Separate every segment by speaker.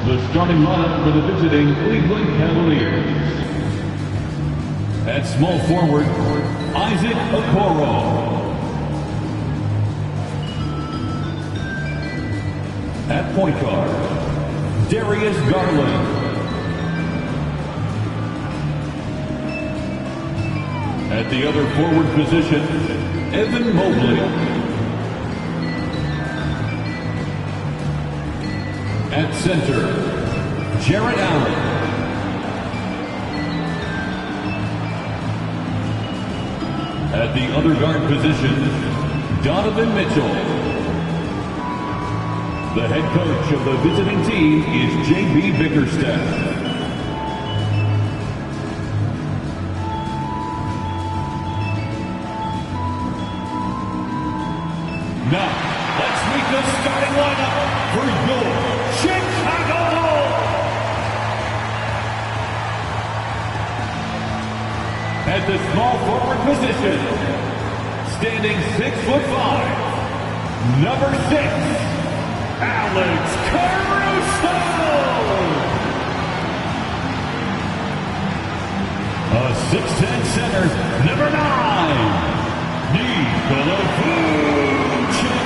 Speaker 1: The starting lineup for the visiting Cleveland Cavaliers. At small forward, Isaac Okoro. At point guard, Darius Garland. At the other forward position, Evan Mobley. At center, Jarrett Allen. At the other guard position, Donovan Mitchell. The head coach of the visiting team is J.B. Bickerstaff. Now, let's meet the starting lineup for your Chicago Bulls. At the small forward position, standing 6'5", number 6, Alex Caruso. A 6'10" center, number 9, Nikola Vucevic.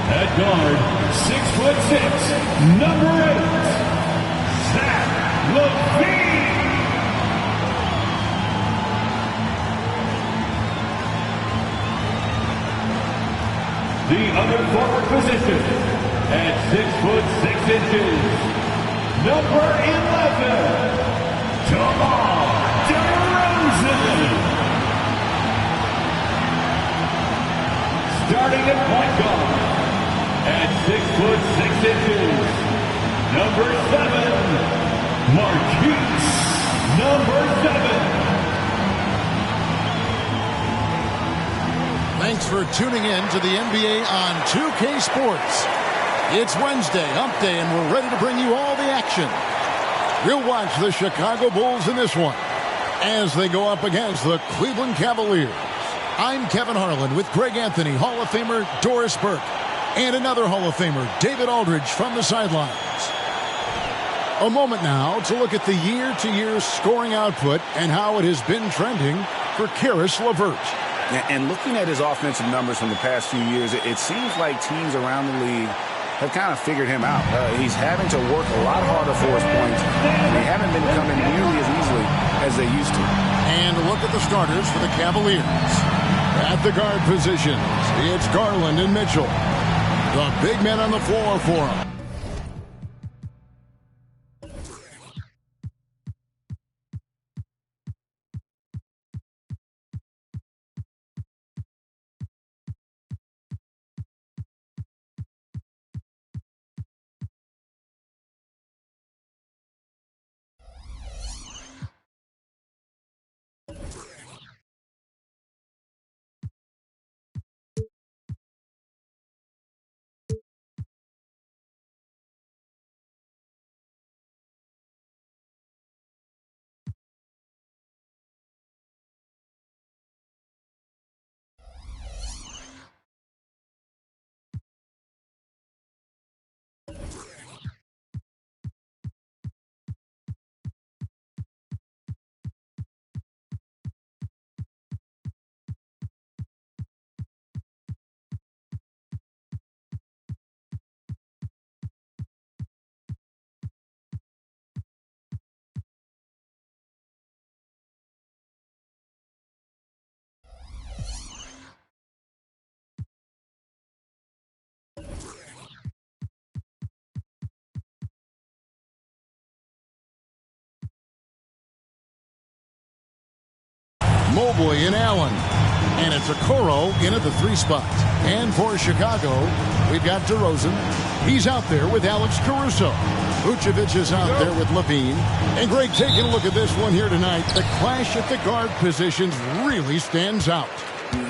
Speaker 1: At guard, 6'6", number 8, Zach LaVine. The other forward position, at 6'6", number 11, DeMar DeRozan. Starting at point guard, at 6'6", number 7, Marquise, number 7.
Speaker 2: Thanks for tuning in to the NBA on 2K Sports. It's Wednesday, Hump Day, and we're ready to bring you all the action. We'll watch the Chicago Bulls in this one as they go up against the Cleveland Cavaliers. I'm Kevin Harlan with Greg Anthony, Hall of Famer Doris Burke, and another Hall of Famer, David Aldridge, from the sidelines. A moment now to look at the year-to-year scoring output and how it has been trending for Caris LeVert.
Speaker 3: And looking at his offensive numbers from the past few years, it seems like teams around the league have kind of figured him out. He's having to work a lot harder for his points, and they haven't been coming nearly as easily as they used to.
Speaker 2: And look at the starters for the Cavaliers. At the guard positions, it's Garland and Mitchell. The big men on the floor for him. Mobley and Allen. And it's Okoro in at the 3 spot. And for Chicago, we've got DeRozan. He's out there with Alex Caruso. Vucevic is out there with LaVine. And Greg, taking a look at this one here tonight, the clash at the guard positions really stands out.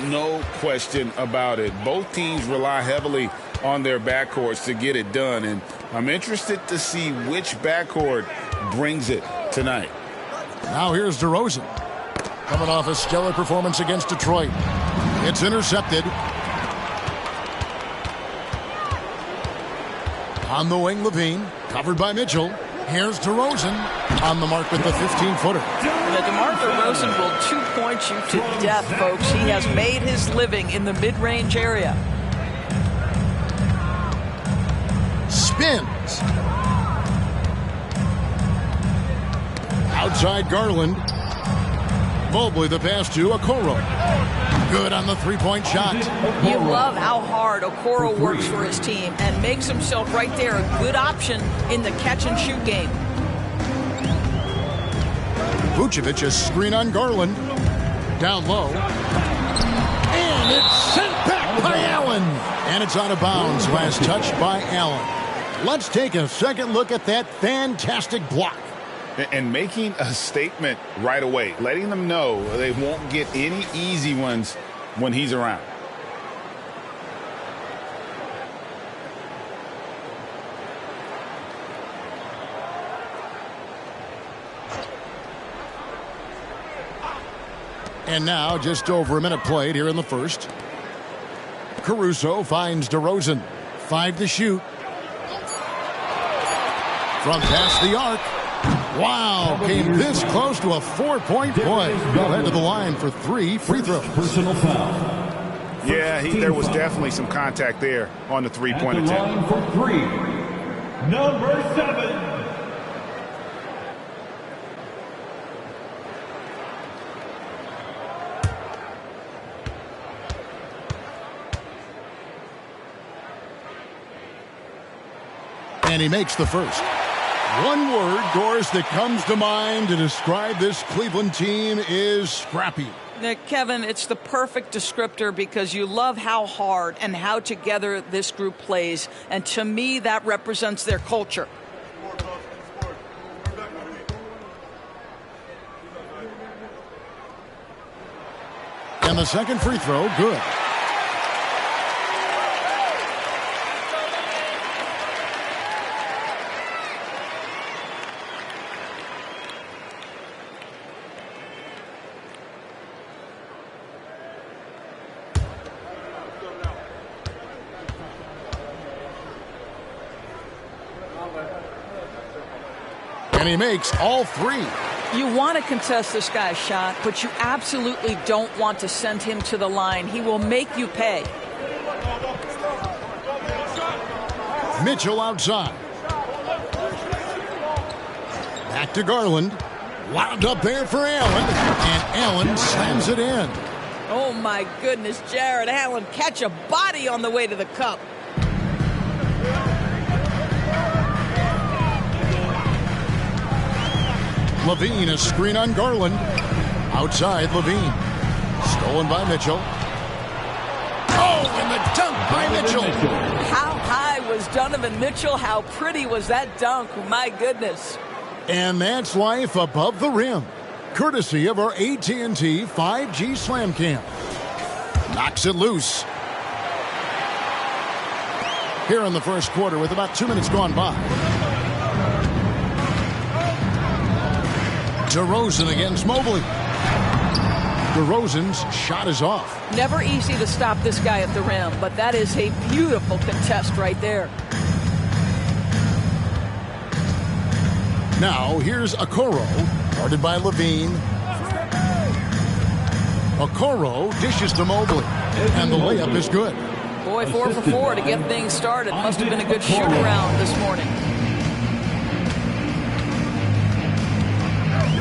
Speaker 3: No question about it. Both teams rely heavily on their backcourts to get it done. And I'm interested to see which backcourt brings it tonight.
Speaker 2: Now here's DeRozan. Coming off a stellar performance against Detroit. It's intercepted. On the wing, Levine. Covered by Mitchell. Here's DeRozan on the mark with the 15-footer.
Speaker 4: DeMar DeRozan will two-point you to death, folks. He has made his living in the mid-range area.
Speaker 2: Spins. Outside Garland. Mobley the pass to Okoro. Good on the three-point shot.
Speaker 4: You love how hard Okoro works for his team and makes himself right there a good option in the catch-and-shoot game.
Speaker 2: Vucevic a screen on Garland. Down low. And it's sent back by Allen. And it's out of bounds. Last touch by Allen. Let's take a second look at that fantastic block.
Speaker 3: And making a statement right away, letting them know they won't get any easy ones when he's around.
Speaker 2: And now just over a minute played here in the first. Caruso finds DeRozan. 5 to shoot. From past the arc. Wow, came this close to a 4-point play. He'll head to the line for 3 free throws.
Speaker 1: Personal foul.
Speaker 3: Yeah, there was definitely some contact there on the three-point attempt.
Speaker 1: Line for 3. Number 7.
Speaker 2: And he makes the first. One word, Doris, that comes to mind to describe this Cleveland team is scrappy.
Speaker 4: Kevin, it's the perfect descriptor because you love how hard and how together this group plays. And to me, that represents their culture.
Speaker 2: And the second free throw, good. And he makes all 3.
Speaker 4: You want to contest this guy's shot, but you absolutely don't want to send him to the line. He will make you pay.
Speaker 2: Mitchell outside. Back to Garland. Wound up there for Allen. And Allen slams it in.
Speaker 4: Oh, my goodness, Jared Allen catch a body on the way to the cup.
Speaker 2: Levine, a screen on Garland. Outside, Levine. Stolen by Mitchell. Oh, and the dunk by Mitchell.
Speaker 4: How high was Donovan Mitchell? How pretty was that dunk? My goodness.
Speaker 2: And that's life above the rim. Courtesy of our AT&T 5G Slam Cam. Knocks it loose. Here in the first quarter with about 2 minutes gone by. DeRozan against Mobley. DeRozan's shot is off.
Speaker 4: Never easy to stop this guy at the rim, but that is a beautiful contest right there.
Speaker 2: Now here's Okoro, guarded by Levine. Okoro dishes to Mobley, and the layup is good.
Speaker 4: Boy, 4 for 4 to get things started. Must have been a good shoot-around this morning.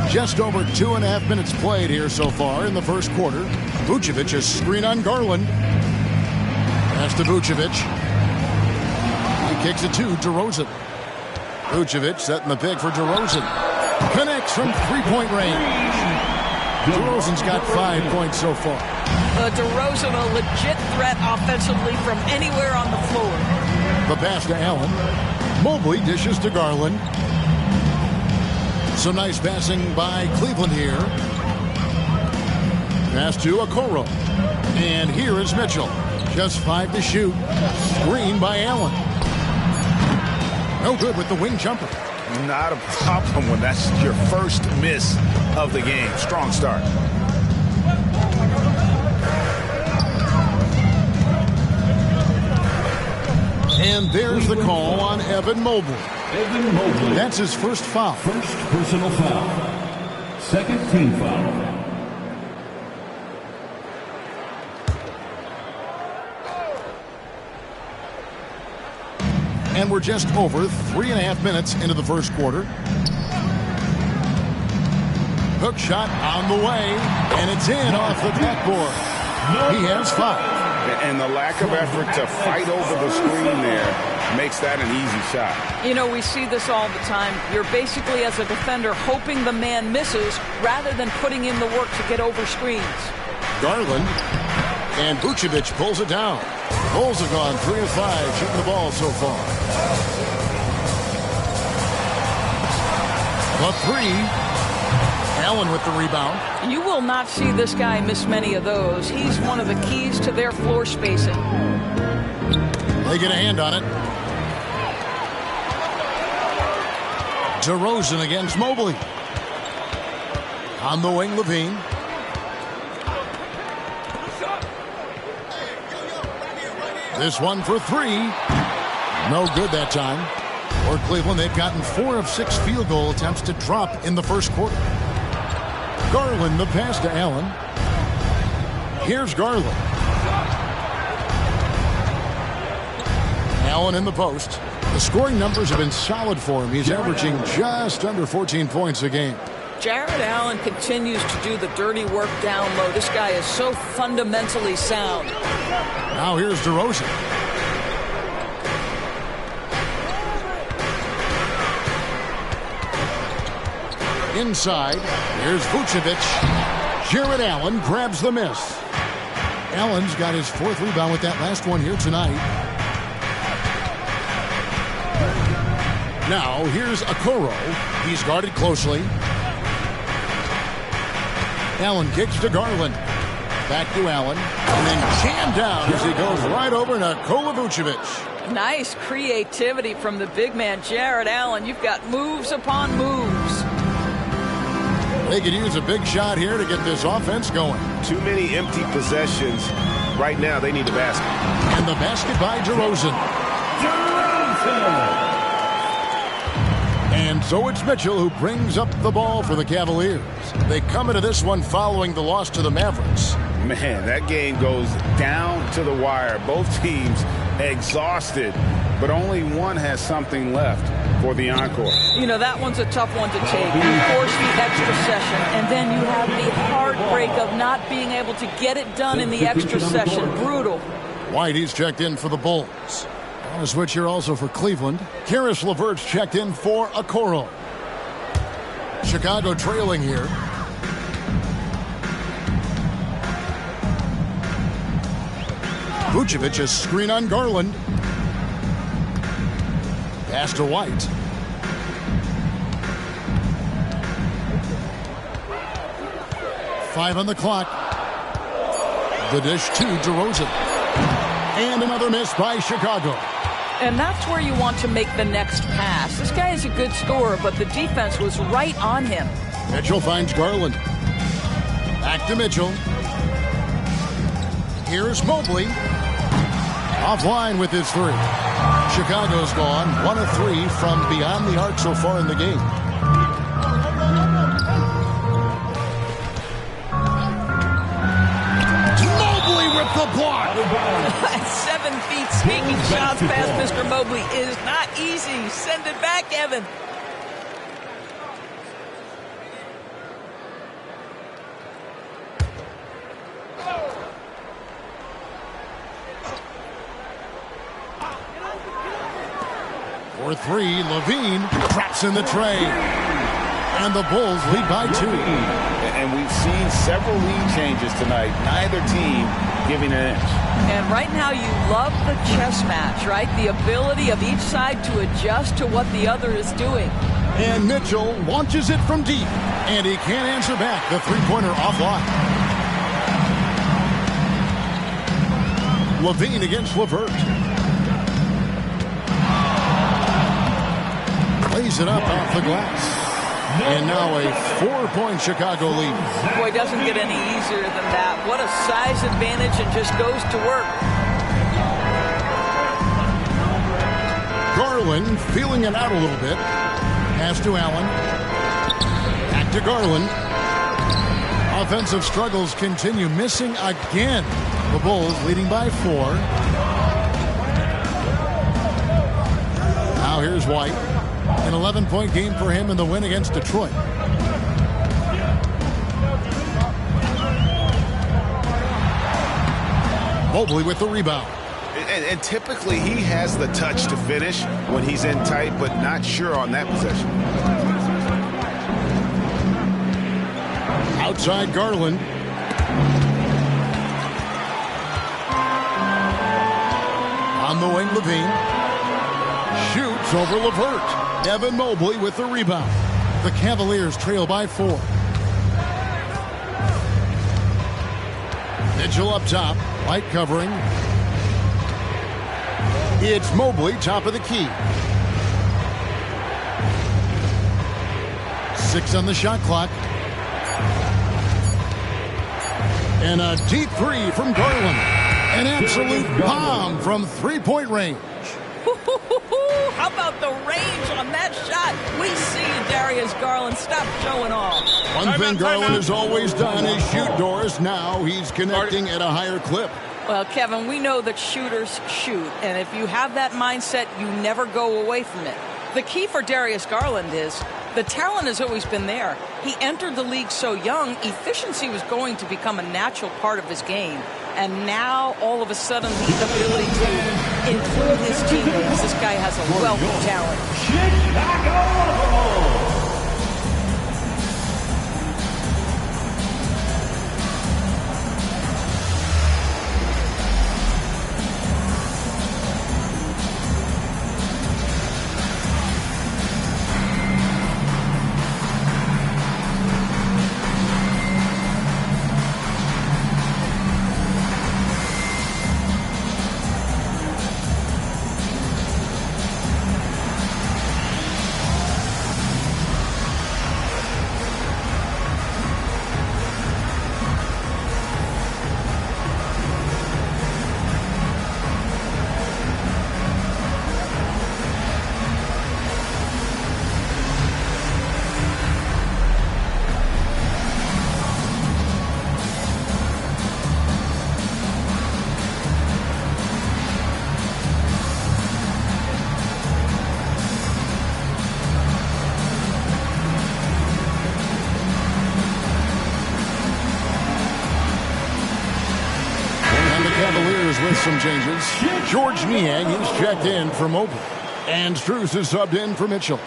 Speaker 2: Just over 2.5 minutes played here so far in the first quarter. Vucevic a screen on Garland. Pass to Vucevic. He kicks it to DeRozan. Vucevic setting the pick for DeRozan. Connects from three-point range. DeRozan's got 5 points so far.
Speaker 4: DeRozan a legit threat offensively from anywhere on the floor.
Speaker 2: The pass to Allen. Mobley dishes to Garland. Some nice passing by Cleveland here. Pass to Okoro. And here is Mitchell. Just 5 to shoot. Screen by Allen. No good with the wing jumper.
Speaker 3: Not a problem when that's your first miss of the game. Strong start.
Speaker 2: And there's the call on Evan Mobley.
Speaker 1: Evan Mobley.
Speaker 2: That's his first foul.
Speaker 1: First personal foul. Second team foul.
Speaker 2: And we're just over 3.5 minutes into the first quarter. Hook shot on the way, and it's in off the backboard. He has 5.
Speaker 3: And the lack of effort to fight over the screen there makes that an easy shot.
Speaker 4: You know, we see this all the time. You're basically, as a defender, hoping the man misses rather than putting in the work to get over screens.
Speaker 2: Garland, and Vucevic pulls it down. Bulls have gone 3 of 5 shooting the ball so far. The 3. Allen with the rebound.
Speaker 4: You will not see this guy miss many of those. He's one of the keys to their floor spacing.
Speaker 2: They get a hand on it. DeRozan against Mobley. On the wing, Levine. This one for 3. No good that time. For Cleveland, they've gotten 4 of 6 field goal attempts to drop in the first quarter. Garland, the pass to Allen. Here's Garland. Allen in the post. The scoring numbers have been solid for him. He's averaging just under 14 points a game.
Speaker 4: Jared Allen continues to do the dirty work down low. This guy is so fundamentally sound.
Speaker 2: Now here's DeRozan. Inside, here's Vucevic. Jared Allen grabs the miss. Allen's got his 4th rebound with that last one here tonight. Now, here's Okoro. He's guarded closely. Allen kicks to Garland. Back to Allen. And then jammed down as he goes right over Nikola Vucevic.
Speaker 4: Nice creativity from the big man, Jared Allen. You've got moves upon moves.
Speaker 2: They could use a big shot here to get this offense going.
Speaker 3: Too many empty possessions. Right now, they need a basket.
Speaker 2: And the basket by DeRozan. And so it's Mitchell who brings up the ball for the Cavaliers. They come into this one following the loss to the Mavericks.
Speaker 3: Man, that game goes down to the wire. Both teams exhausted, but only one has something left for the encore.
Speaker 4: You know, that one's a tough one to take. You force the extra session, and then you have the heartbreak of not being able to get it done in the extra session. Brutal.
Speaker 2: White, he's checked in for the Bulls. On a switch here also for Cleveland. Karis LeVert's checked in for Okoro. Chicago trailing here. Vucevic, a screen on Garland. Pass to White. Five on the clock. The dish to DeRozan. And another miss by Chicago.
Speaker 4: And that's where you want to make the next pass. This guy is a good scorer, but the defense was right on him.
Speaker 2: Mitchell finds Garland. Back to Mitchell. Here's Mobley. Offline with his 3. Chicago's gone 1 of 3 from beyond the arc so far in the game. Mobley with the block.
Speaker 4: 7 feet sneaking shots past Mr. Mobley is not easy. Send it back, Evan.
Speaker 2: For 3, Levine drops in the tray. And the Bulls lead by 2.
Speaker 3: And we've seen several lead changes tonight. Neither team giving an inch.
Speaker 4: And right now you love the chess match, right? The ability of each side to adjust to what the other is doing.
Speaker 2: And Mitchell launches it from deep. And he can't answer back. The 3-pointer offline. Levine against LeVert. Lays it up off the glass. And now a 4-point Chicago lead.
Speaker 4: Boy, doesn't get any easier than that. What a size advantage, and just goes to work.
Speaker 2: Garland feeling it out a little bit. Pass to Allen. Back to Garland. Offensive struggles continue, missing again. The Bulls leading by 4. Now here's White. An 11-point game for him in the win against Detroit. Mobley with the rebound.
Speaker 3: And typically he has the touch to finish when he's in tight, but not sure on that possession.
Speaker 2: Outside Garland. On the wing, Levine. Shoots over LeVert. Evan Mobley with the rebound. The Cavaliers trail by 4. Mitchell up top. White covering. It's Mobley, top of the key. 6 on the shot clock. And a deep 3 from Garland. An absolute bomb from three-point range.
Speaker 4: How about the range on that shot? We see you, Darius Garland. Stop showing off.
Speaker 2: One thing Garland has always done is shoot, Doris. Now he's connecting at a higher clip.
Speaker 4: Well, Kevin, we know that shooters shoot, and if you have that mindset, you never go away from it. The key for Darius Garland is the talent has always been there. He entered the league so young, efficiency was going to become a natural part of his game. And now, all of a sudden, the ability to include his teammates. This guy has a wealth of talent.
Speaker 1: Chicago!
Speaker 2: Cavaliers with some changes. George Niang is checked in for Mobley. And Strus is subbed in for Mitchell.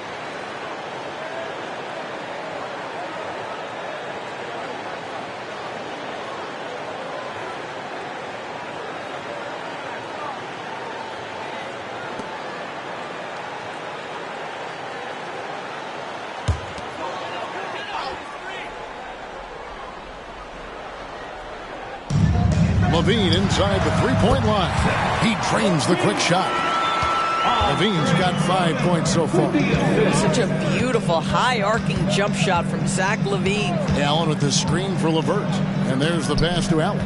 Speaker 2: Levine inside the three-point line. He drains the quick shot. Levine's got 5 points so far.
Speaker 4: Such a beautiful high-arcing jump shot from Zach LaVine.
Speaker 2: Allen with the screen for LeVert. And there's the pass to Allen.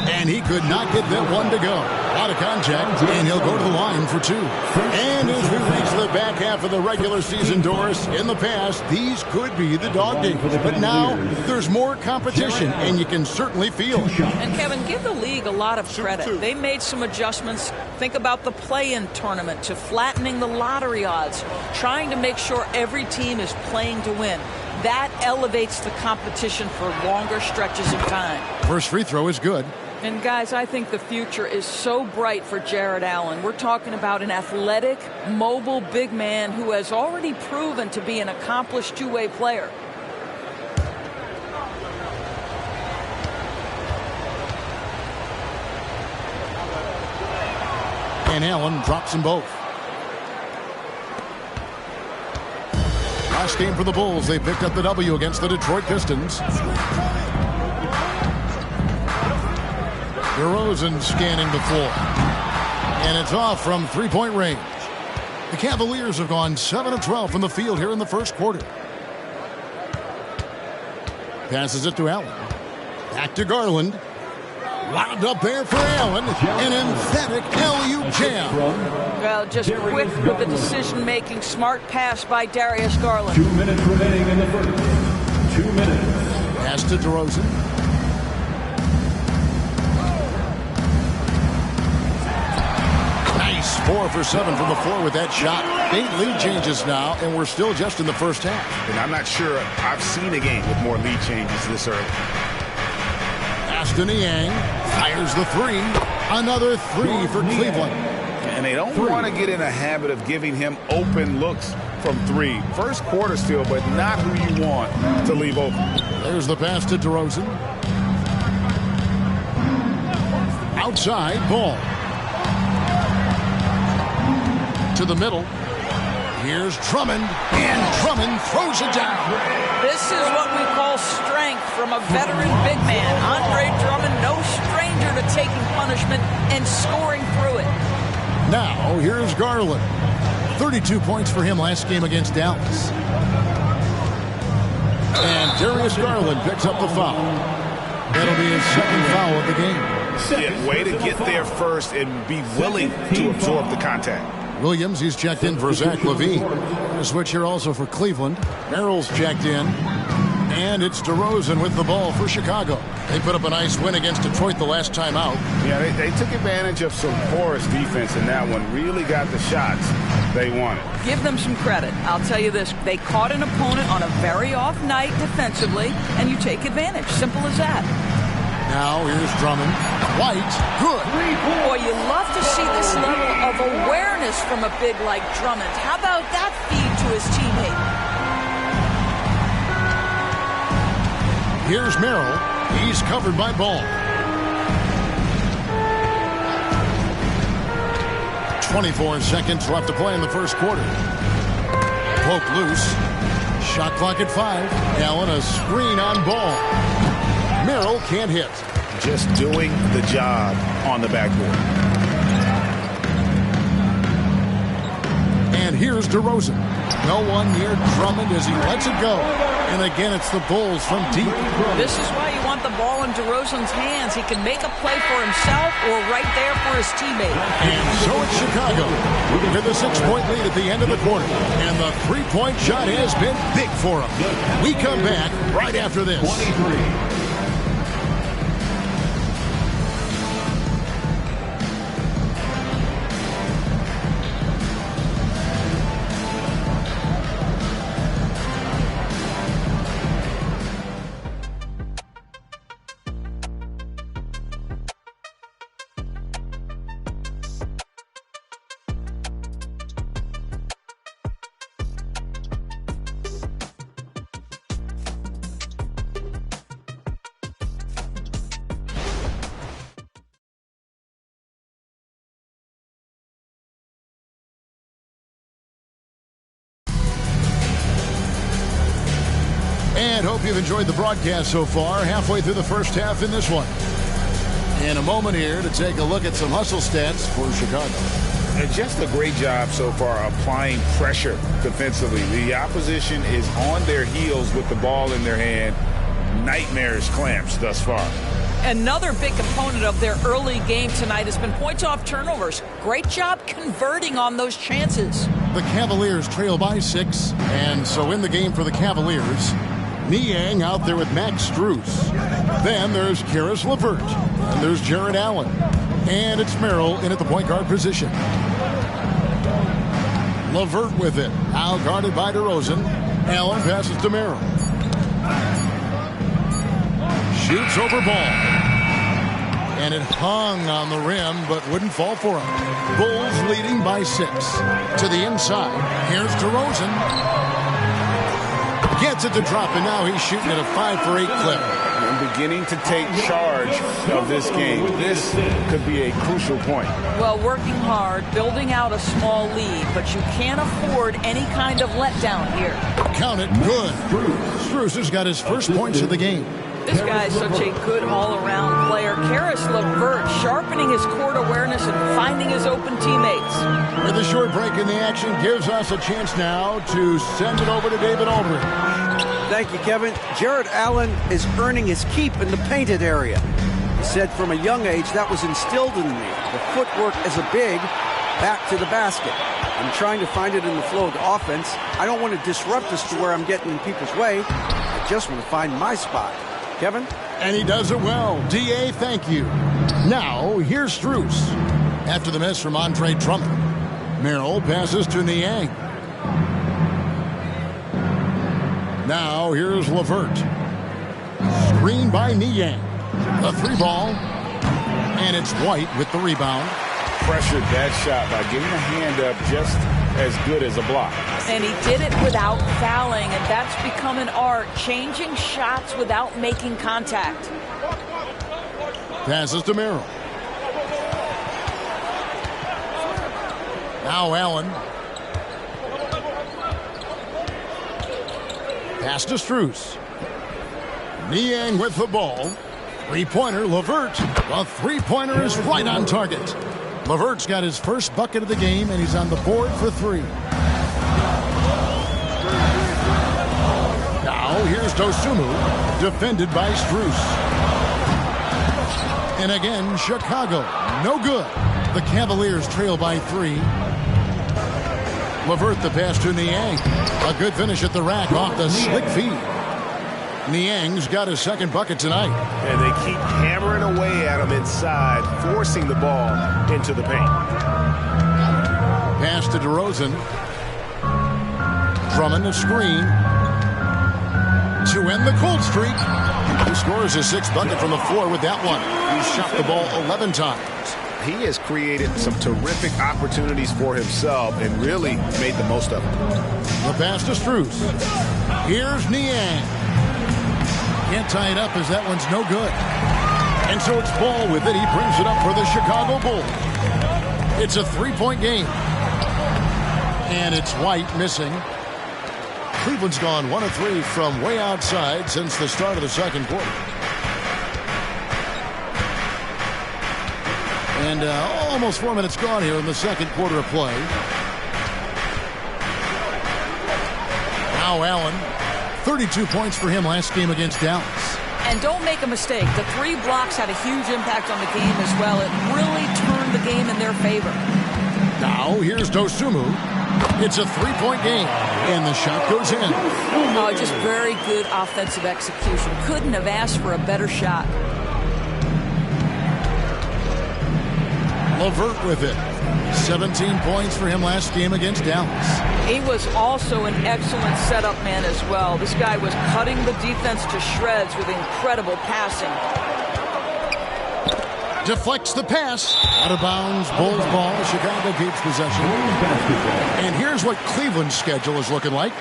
Speaker 2: And he could not get that one to go. Out of contact, and he'll go to the line for 2. And as we reach the back half of the regular season, Doris, in the past, these could be the dog days. But now, there's more competition, and you can certainly feel it.
Speaker 4: And Kevin, give the league a lot of credit. They made some adjustments. Think about the play-in tournament to flattening the lottery odds, trying to make sure every team is playing to win. That elevates the competition for longer stretches of time.
Speaker 2: First free throw is good.
Speaker 4: And guys, I think the future is so bright for Jared Allen. We're talking about an athletic, mobile big man who has already proven to be an accomplished two-way player.
Speaker 2: And Allen drops them both. Last game for the Bulls, they picked up the W against the Detroit Pistons. DeRozan scanning the floor. And it's off from three-point range. The Cavaliers have gone 7 of 12 from the field here in the first quarter. Passes it to Allen. Back to Garland. Wound up there for Allen. An emphatic LU jam.
Speaker 4: Well, just quick with the decision-making. Smart pass by Darius Garland.
Speaker 1: 2 minutes remaining in the first. 2 minutes.
Speaker 2: Pass to DeRozan. Nice. 4 for 7 from the floor with that shot. 8 lead changes now, and we're still just in the first half.
Speaker 3: And I'm not sure I've seen a game with more lead changes this early.
Speaker 2: Aston Niang fires the 3. Another 3 for Cleveland.
Speaker 3: And they don't want to get in a habit of giving him open looks from 3. First quarter still, but not who you want to leave open.
Speaker 2: There's the pass to DeRozan. Outside, ball. To the middle. Here's Drummond, and Drummond throws it down.
Speaker 4: This is what we call strength from a veteran big man. Andre Drummond, no stranger to taking punishment and scoring through it.
Speaker 2: Now, here's Garland. 32 points for him last game against Dallas. And Darius Garland picks up the foul. That'll be his second foul of the game.
Speaker 3: Yeah, way to get there first and be willing to absorb the contact.
Speaker 2: Williams, he's checked in for Zach LaVine. A switch here also for Cleveland. Merrill's checked in. And it's DeRozan with the ball for Chicago. They put up a nice win against Detroit the last time out.
Speaker 3: Yeah, they took advantage of some porous defense in that one. Really got the shots they wanted.
Speaker 4: Give them some credit. I'll tell you this. They caught an opponent on a very off night defensively, and you take advantage. Simple as that.
Speaker 2: Now here's Drummond. White, good.
Speaker 4: Boy, you love to see this level of awareness from a big like Drummond. How about that feed to his teammate?
Speaker 2: Here's Merrill. He's covered by Ball. 24 seconds left to play in the first quarter. Poke loose. Shot clock at 5. Allen, a screen on Ball. Merrill can't hit.
Speaker 3: Just doing the job on the backboard.
Speaker 2: And here's DeRozan. No one near Drummond as he lets it go. And again, it's the Bulls from deep.
Speaker 4: This is why you want the ball in DeRozan's hands. He can make a play for himself or right there for his teammate.
Speaker 2: And so it's Chicago with a 6-point lead at the end of the quarter. And the three-point shot has been big for him. We come back right after this.
Speaker 1: 23.
Speaker 2: And hope you've enjoyed the broadcast so far. Halfway through the first half in this one. In a moment here to take a look at some hustle stats for Chicago.
Speaker 3: And just a great job so far applying pressure defensively. The opposition is on their heels with the ball in their hand. Nightmarish clamps thus far.
Speaker 4: Another big component of their early game tonight has been points off turnovers. Great job converting on those chances.
Speaker 2: The Cavaliers trail by 6. And so in the game for the Cavaliers, Niang out there with Max Strus. Then there's Karis LeVert. And there's Jared Allen. And it's Merrill in at the point guard position. LeVert with it. Now guarded by DeRozan. Allen passes to Merrill. Shoots over Ball. And it hung on the rim, but wouldn't fall for him. Bulls leading by 6. To the inside. Here's DeRozan. Gets it to drop, and now he's shooting at a 5-for-8 clip.
Speaker 3: And beginning to take charge of this game. This could be a crucial point.
Speaker 4: Well, working hard, building out a small lead, but you can't afford any kind of letdown here.
Speaker 2: Count it, good. Strus has got his first points of the game.
Speaker 4: This guy's such a good all-around player. Karis LeVert sharpening his court awareness and finding his open teammates.
Speaker 2: With a short break in the action gives us a chance now to send it over to David Aldridge.
Speaker 5: Thank you, Kevin. Jared Allen is earning his keep in the painted area. He said from a young age that was instilled in me. The footwork as a big, back to the basket. I'm trying to find it in the flow of the offense. I don't want to disrupt us to where I'm getting in people's way. I just want to find my spot. Kevin?
Speaker 2: And he does it well. D.A., thank you. Now, here's Strus. After the miss from Andre Drummond, Merrill passes to Niang. Now, here's LeVert. Screen by Niang. The three ball. And it's White with the rebound.
Speaker 3: Pressured that shot by getting a hand up just as good as a block.
Speaker 4: And he did it without fouling, and that's become an art, changing shots without making contact.
Speaker 2: Passes to Merrill. Now Allen. Pass to Strus. Niang with the ball. Three-pointer, LeVert. The three-pointer is right on target. LeVert's got his first bucket of the game, and he's on the board for three. Now, here's Dosunmu, defended by Strus. And again, Chicago, no good. The Cavaliers trail by three. LeVert the pass to Niang. A good finish at the rack off the slick feed. Niang's got his second bucket tonight.
Speaker 6: And they keep hammering away at him inside, forcing the ball into the paint.
Speaker 2: Pass to DeRozan. Drummond a screen. To end the cold streak. He scores his sixth bucket from the floor with that one. He's shot the ball 11 times.
Speaker 6: He has created some terrific opportunities for himself and really made the most of them.
Speaker 2: The pass to Strus. Here's Niang. Can't tie it up as that one's no good. And so it's Ball with it. He brings it up for the Chicago Bulls. It's a three-point game. And it's White missing. Cleveland's gone 1 of 3 from way outside since the start of the second quarter. And almost 4 minutes gone here in the second quarter of play. Now Allen. 32 points for him last game against Dallas.
Speaker 4: And don't make a mistake. The three blocks had a huge impact on the game as well. It really turned the game in their favor.
Speaker 2: Now, here's Dosunmu. It's a three-point game, and the shot goes in.
Speaker 4: Oh, just very good offensive execution. Couldn't have asked for a better shot.
Speaker 2: LeVert with it. 17 points for him last game against Dallas.
Speaker 4: He was also an excellent setup man as well. This guy was cutting the defense to shreds with incredible passing.
Speaker 2: Deflects the pass. Out of bounds. Bulls ball. Chicago keeps possession. And here's what Cleveland's schedule is looking like.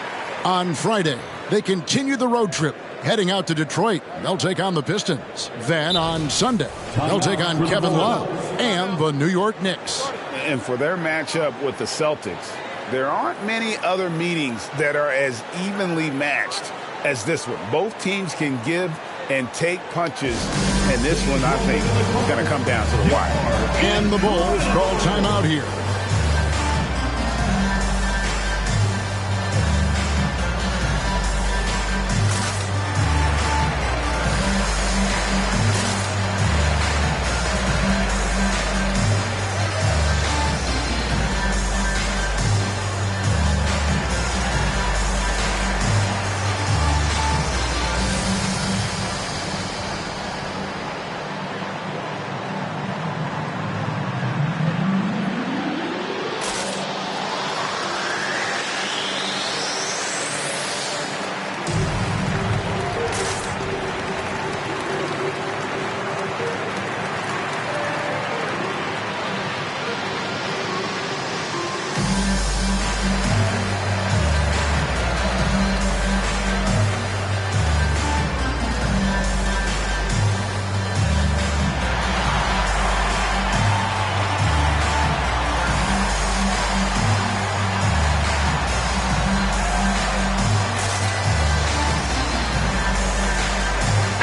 Speaker 2: On Friday, they continue the road trip. Heading out to Detroit, they'll take on the Pistons. Then on Sunday, they'll take on Kevin Love and the New York Knicks.
Speaker 3: And for their matchup with the Celtics, there aren't many other meetings that are as evenly matched as this one. Both teams can give and take punches, and this one, I think, is going to come down to the wire.
Speaker 2: And the Bulls call timeout here.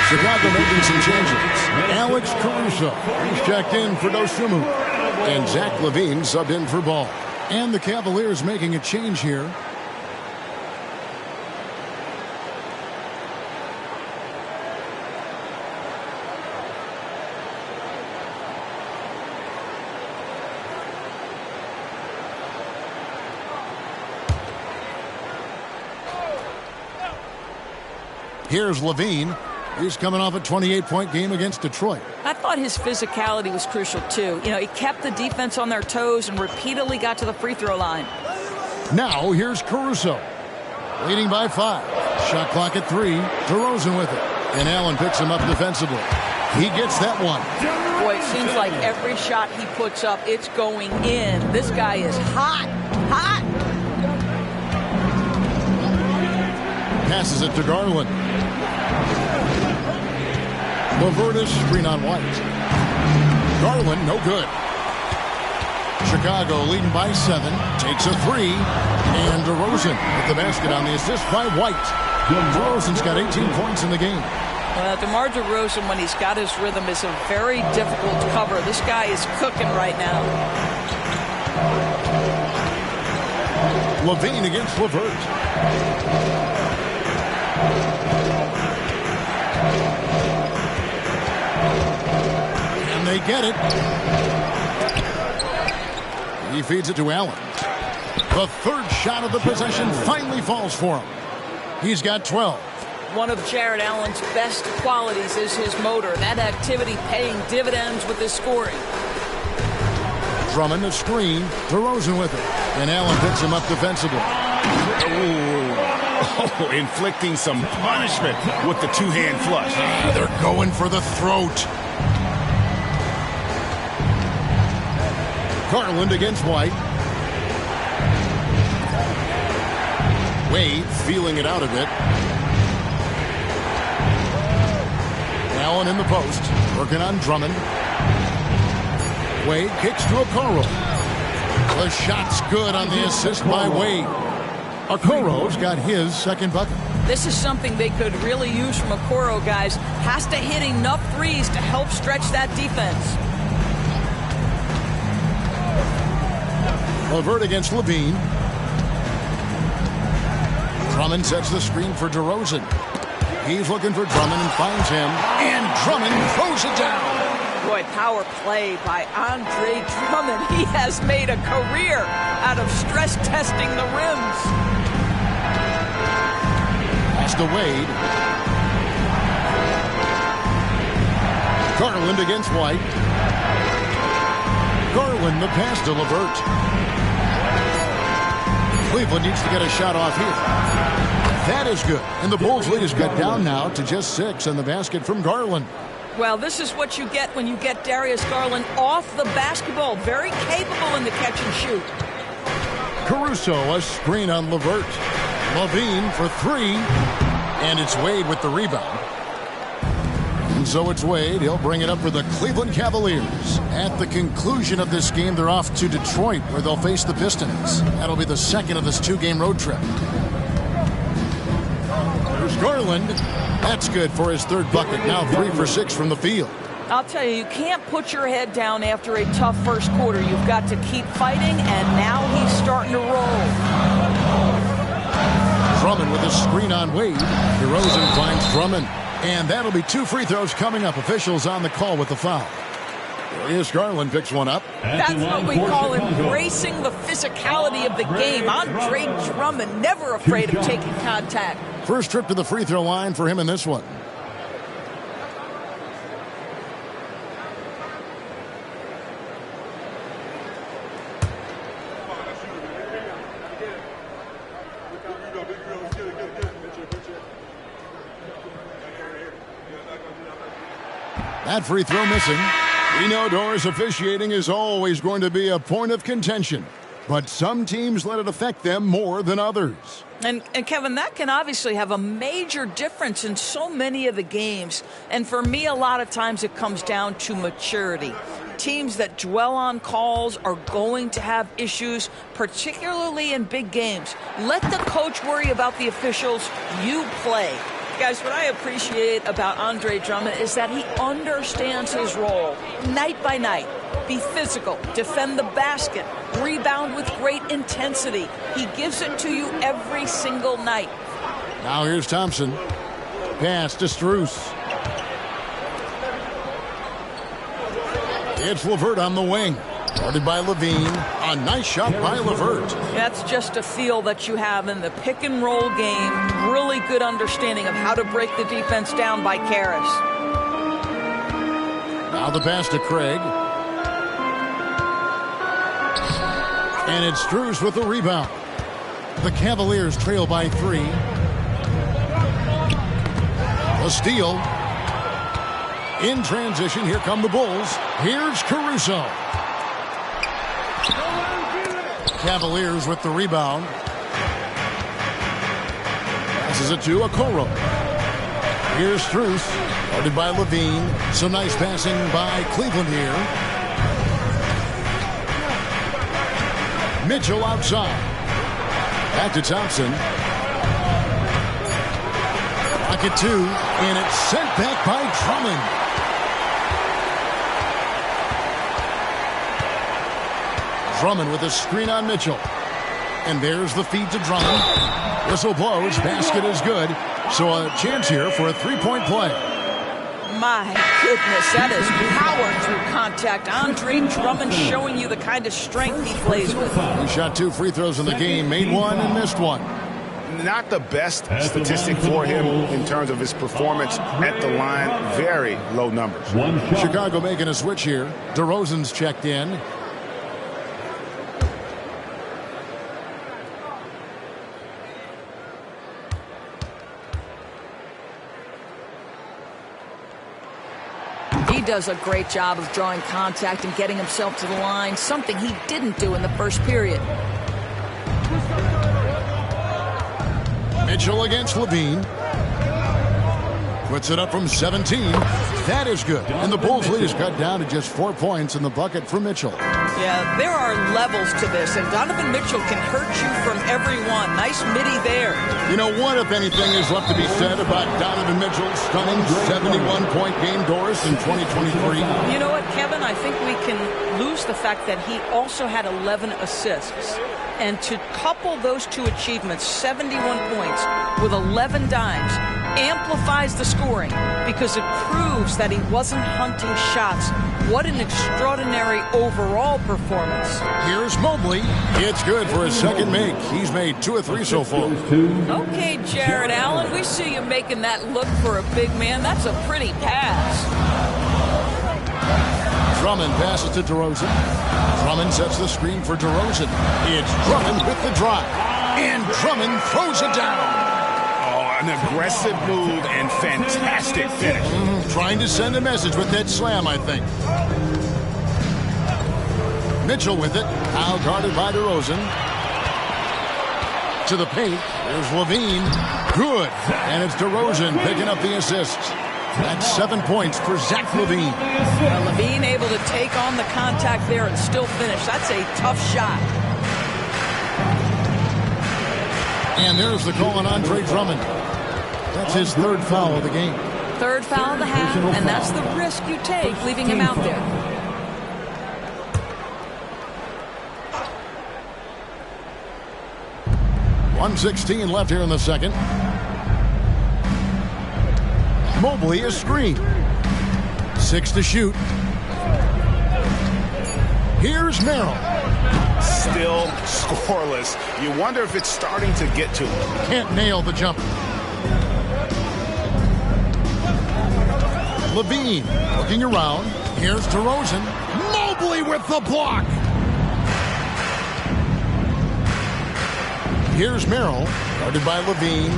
Speaker 2: Chicago making some changes. Alex Caruso is checked in for Dosunmu. And Zach LaVine subbed in for Ball. And the Cavaliers making a change here. Here's Levine. He's coming off a 28-point game against Detroit.
Speaker 4: I thought his physicality was crucial, too. You know, he kept the defense on their toes and repeatedly got to the free throw line.
Speaker 2: Now, here's Caruso. Leading by 5. Shot clock at 3. DeRozan with it. And Allen picks him up defensively. He gets that one.
Speaker 4: Boy, it seems like every shot he puts up, it's going in. This guy is hot. Hot.
Speaker 2: Passes it to Garland. LeVert screen on White. Garland, no good. Chicago leading by 7. Takes a 3. And DeRozan with the basket on the assist by White. DeRozan's got 18 points in the game.
Speaker 4: DeMar DeRozan, when he's got his rhythm, is a very difficult cover. This guy is cooking right now.
Speaker 2: Levine against LeVert. And they get it. He feeds it to Allen. The third shot of the possession finally falls for him. He's got 12.
Speaker 4: One of Jared Allen's best qualities is his motor. That activity paying dividends with his scoring.
Speaker 2: Drummond a screen. DeRozan with it. And Allen picks him up defensively.
Speaker 3: Oh, inflicting some punishment with the two-hand flush.
Speaker 2: They're going for the throat. Garland against White. Wade feeling it out a bit. Allen in the post, working on Drummond. Wade kicks to Okoro. The shot's good on the assist by Wade. Okoro's got his second bucket.
Speaker 4: This is something they could really use from Okoro, guys. Has to hit enough threes to help stretch that defense.
Speaker 2: LeVert against Levine. Drummond sets the screen for DeRozan. He's looking for Drummond and finds him. And Drummond throws it down.
Speaker 4: Boy, power play by Andre Drummond. He has made a career out of stress testing the rims.
Speaker 2: Pass to Wade. Garland against White. Garland the pass to LeVert. Cleveland needs to get a shot off here. That is good. And the Bulls' lead is cut down now to just 6 on the basket from Garland.
Speaker 4: Well, this is what you get when you get Darius Garland off the basketball. Very capable in the catch and shoot.
Speaker 2: Caruso, a screen on LeVert. Levine for 3. And it's Wade with the rebound. And so it's Wade. He'll bring it up for the Cleveland Cavaliers. At the conclusion of this game, they're off to Detroit, where they'll face the Pistons. That'll be the second of this 2-game road trip. There's Garland. That's good for his third bucket. Now 3 for 6 from the field.
Speaker 4: I'll tell you, you can't put your head down after a tough first quarter. You've got to keep fighting, and now he's starting to roll.
Speaker 2: Drummond with a screen on Wade. DeRozan finds Drummond. And that'll be 2 free throws coming up. Officials on the call with the foul. Darius Garland picks one up.
Speaker 4: That's what we call embracing the physicality of the game. Andre Drummond, never afraid of taking contact.
Speaker 2: First trip to the free throw line for him in this one. That free throw missing. We know Doris officiating is always going to be a point of contention, but some teams let it affect them more than others.
Speaker 4: And Kevin, that can obviously have a major difference in so many of the games. And for me, a lot of times it comes down to maturity. Teams that dwell on calls are going to have issues, particularly in big games. Let the coach worry about the officials. You play. Guys, what I appreciate about Andre Drummond is that he understands his role night by night. Be physical, defend the basket, rebound with great intensity. He gives it to you every single night.
Speaker 2: Now here's Thompson. Pass to Strus. It's LeVert on the wing. Guarded by Levine. A nice shot by LeVert.
Speaker 4: That's just a feel that you have in the pick and roll game. Really good understanding of how to break the defense down by Karras.
Speaker 2: Now the pass to Craig. And it's Strus with the rebound. The Cavaliers trail by 3. A steal. In transition, here come the Bulls. Here's Caruso. Cavaliers with the rebound. Passes it to Okoro. Here's Strus. Guarded by Levine. Some nice passing by Cleveland here. Mitchell outside. Back to Thompson. Pocket 2. And it's sent back by Drummond. Drummond with a screen on Mitchell. And there's the feed to Drummond. Whistle blows. Basket is good. So a chance here for a three-point play.
Speaker 4: My goodness, that is power through contact. Andre Drummond showing you the kind of strength he plays with.
Speaker 2: He shot 2 free throws in the game. Made 1 and missed 1.
Speaker 3: Not the best statistic for him in terms of his performance at the line. Very low numbers.
Speaker 2: Chicago making a switch here. DeRozan's checked in.
Speaker 4: He does a great job of drawing contact and getting himself to the line, something he didn't do in the first period.
Speaker 2: Mitchell against Levine. Puts it up from 17. That is good. And the Bulls lead is cut down to just 4 points in the bucket for Mitchell.
Speaker 4: Yeah, there are levels to this, and Donovan Mitchell can hurt you from every one. Nice midi there.
Speaker 2: You know, what, if anything, is left to be said about Donovan Mitchell's stunning 71-point game, Doris, in 2023?
Speaker 4: You know what, Kevin? I think we can lose the fact that he also had 11 assists. And to couple those two achievements, 71 points with 11 dimes, amplifies the scoring because it proves that he wasn't hunting shots. What an extraordinary overall performance.
Speaker 2: Here's Mobley. It's good for his second make. He's made 2 of 3 so far.
Speaker 4: Okay, Jared Allen, we see you making that look for a big man. That's a pretty pass.
Speaker 2: Drummond passes to DeRozan. Drummond sets the screen for DeRozan. It's Drummond with the drive. And Drummond throws it down.
Speaker 3: An aggressive move and fantastic finish.
Speaker 2: Trying to send a message with that slam, I think. Mitchell with it. Now guarded by DeRozan. To the paint. There's Levine. Good. And it's DeRozan picking up the assists. That's 7 points for Zach Levine.
Speaker 4: Well, Levine able to take on the contact there and still finish. That's a tough shot.
Speaker 2: And there's the call on Andre Drummond. That's his 3rd foul of the game.
Speaker 4: 3rd foul of the half, and that's the risk you take leaving him out there.
Speaker 2: .116 left here in the second. Mobley is screened. 6 to shoot. Here's Merrill.
Speaker 3: Still scoreless. You wonder if it's starting to get to him.
Speaker 2: Can't nail the jumper. Levine looking around. Here's DeRozan. Mobley with the block. Here's Merrill, guarded by Levine.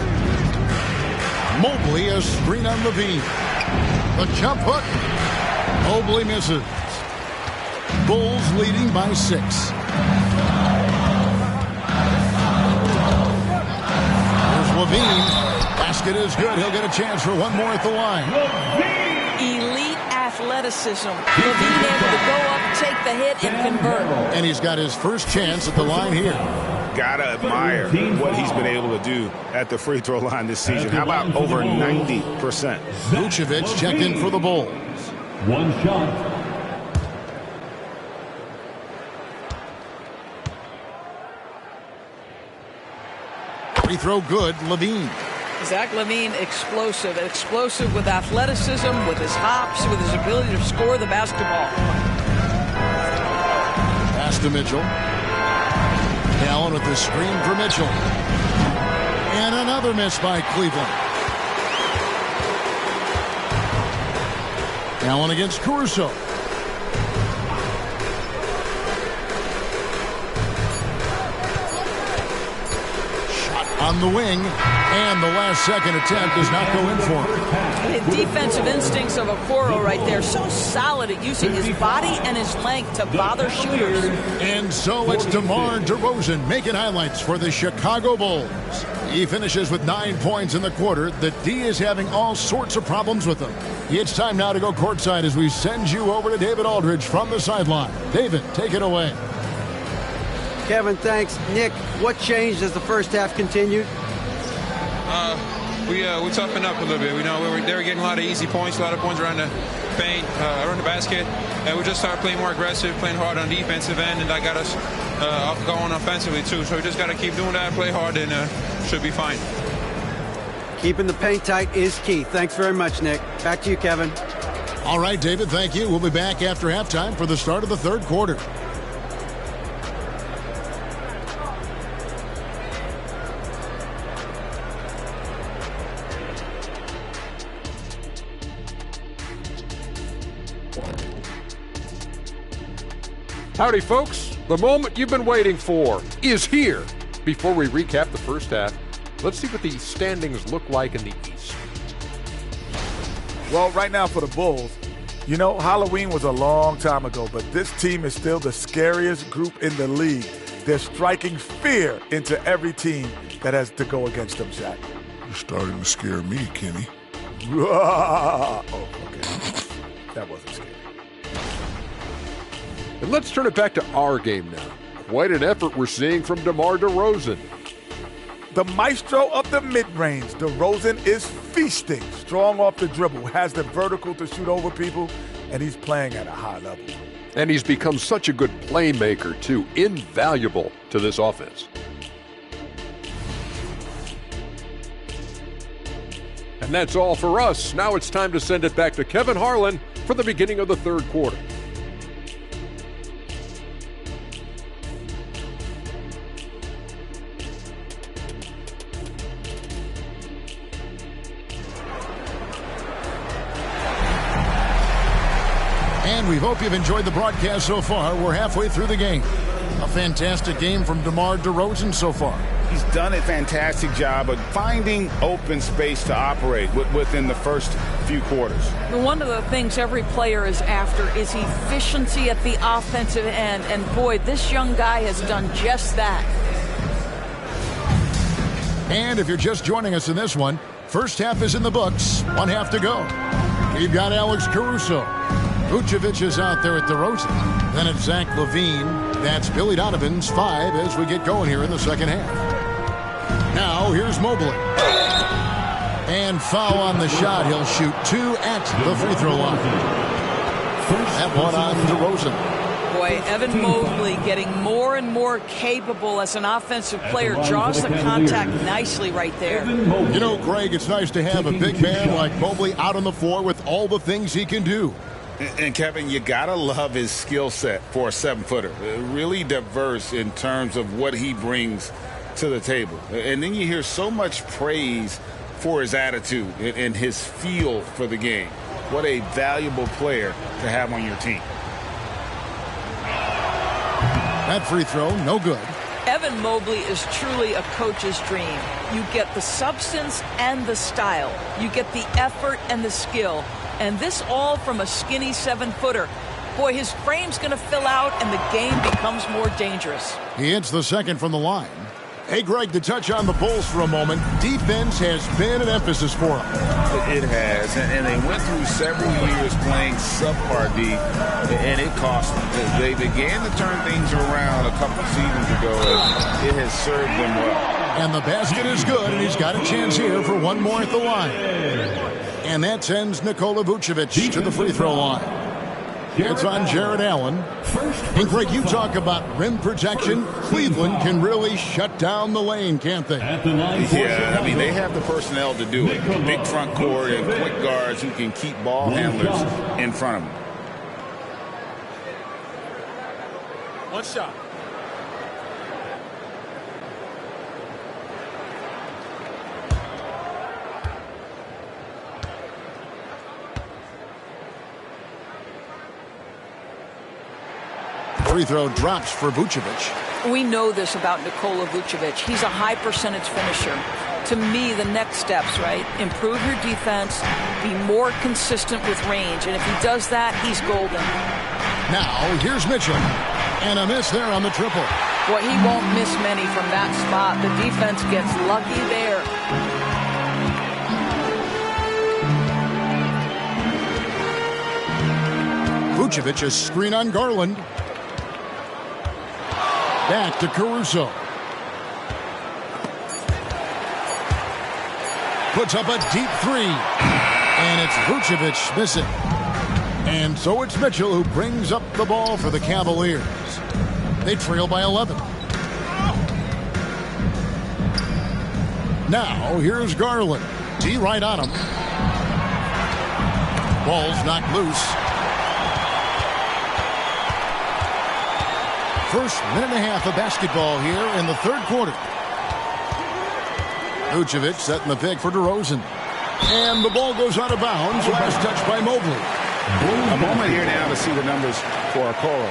Speaker 2: Mobley a screen on Levine. The jump hook. Mobley misses. Bulls leading by 6. Here's Levine. Basket is good. He'll get a chance for one more at the line.
Speaker 4: Elite athleticism. Levine able to go up, take the hit, and convert.
Speaker 2: And he's got his first chance at the line here.
Speaker 3: Gotta admire what he's been able to do at the free throw line this season. How about over 90%?
Speaker 2: Vucevic checked in for the Bulls.
Speaker 1: 1 shot.
Speaker 2: Free throw good, Levine.
Speaker 4: Zach Levine, explosive. Explosive with athleticism, with his hops, with his ability to score the basketball.
Speaker 2: Pass to Mitchell. Allen with the screen for Mitchell. And another miss by Cleveland. Allen against Caruso. Shot on the wing. And the last second attempt does not go in for him.
Speaker 4: The defensive instincts of Okoro right there. So solid at using his body and his length to bother shooters.
Speaker 2: And so it's DeMar DeRozan making highlights for the Chicago Bulls. He finishes with 9 points in the quarter. The D is having all sorts of problems with him. It's time now to go courtside as we send you over to David Aldridge from the sideline. David, take it away.
Speaker 5: Kevin, thanks. Nick, what changed as the first half continued?
Speaker 7: We toughened up a little bit. They were getting a lot of easy points, a lot of points around the paint, around the basket. And we just started playing more aggressive, playing hard on defensive end, and that got us going offensively too. So we just got to keep doing that, play hard, and should be fine.
Speaker 5: Keeping the paint tight is key. Thanks very much, Nick. Back to you, Kevin.
Speaker 2: All right, David, thank you. We'll be back after halftime for the start of the third quarter.
Speaker 8: Howdy, folks. The moment you've been waiting for is here. Before we recap the first half, let's see what the standings look like in the East.
Speaker 9: Well, right now for the Bulls, Halloween was a long time ago, but this team is still the scariest group in the league. They're striking fear into every team that has to go against them, Shaq.
Speaker 10: You're starting to scare me, Kenny.
Speaker 9: Oh, okay. That wasn't scary.
Speaker 8: And let's turn it back to our game now. Quite an effort we're seeing from DeMar DeRozan.
Speaker 9: The maestro of the mid-range, DeRozan is feasting. Strong off the dribble, has the vertical to shoot over people, and he's playing at a high level.
Speaker 8: And he's become such a good playmaker, too. Invaluable to this offense. And that's all for us. Now it's time to send it back to Kevin Harlan for the beginning of the third quarter.
Speaker 2: And we hope you've enjoyed the broadcast so far. We're halfway through the game. A fantastic game from DeMar DeRozan so far.
Speaker 3: He's done a fantastic job of finding open space to operate within the first few quarters.
Speaker 4: One of the things every player is after is efficiency at the offensive end. And boy, this young guy has done just that.
Speaker 2: And if you're just joining us in this one, first half is in the books. 1 half to go. We've got Alex Caruso. Vucevic is out there at DeRozan. Then it's Zach LaVine. That's Billy Donovan's 5 as we get going here in the second half. Now here's Mobley. And foul on the shot. He'll shoot 2 at the free throw line. That one on DeRozan.
Speaker 4: Boy, Evan Mobley getting more and more capable as an offensive player. Draws the contact nicely right there.
Speaker 2: You know, Greg, it's nice to have a big man like Mobley out on the floor with all the things he can do.
Speaker 3: And Kevin, you gotta love his skill set for a 7-footer. Really diverse in terms of what he brings to the table. And then you hear so much praise for his attitude and his feel for the game. What a valuable player to have on your team.
Speaker 2: That free throw, no good.
Speaker 4: Evan Mobley is truly a coach's dream. You get the substance and the style. You get the effort and the skill. And this all from a skinny 7-footer. Boy, his frame's going to fill out and the game becomes more dangerous.
Speaker 2: He hits the second from the line. Hey, Greg, to touch on the Bulls for a moment, defense has been an emphasis for them.
Speaker 3: It has, and they went through several years playing subpar D, and it cost them. They began to turn things around a couple seasons ago, and it has served them well.
Speaker 2: And the basket is good, and he's got a chance here for one more at the line. And that sends Nikola Vucevic to the free throw line. It's on Jared Allen. And Greg, you talk about rim protection. Cleveland can really shut down the lane, can't they?
Speaker 3: Yeah, I mean, they have the personnel to do it. Big front court and quick guards who can keep ball handlers in front of them.
Speaker 9: One shot.
Speaker 2: Free throw drops for Vucevic.
Speaker 4: We know this about Nikola Vucevic. He's a high percentage finisher. To me, the next steps, right? Improve your defense, be more consistent with range, and if he does that, he's golden.
Speaker 2: Now, here's Mitchell. And a miss there on the triple.
Speaker 4: Boy, he won't miss many from that spot. The defense gets lucky there.
Speaker 2: Vucevic, a screen on Garland. Back to Caruso. Puts up a deep three. And it's Vucevic missing. And so it's Mitchell who brings up the ball for the Cavaliers. They trail by 11. Now, here's Garland. D right on him. Ball's knocked loose. First minute and a half of basketball here in the third quarter. Vucevic setting the pick for DeRozan. And the ball goes out of bounds. Last touch by Mobley.
Speaker 3: A moment here now to see the numbers for Okoro.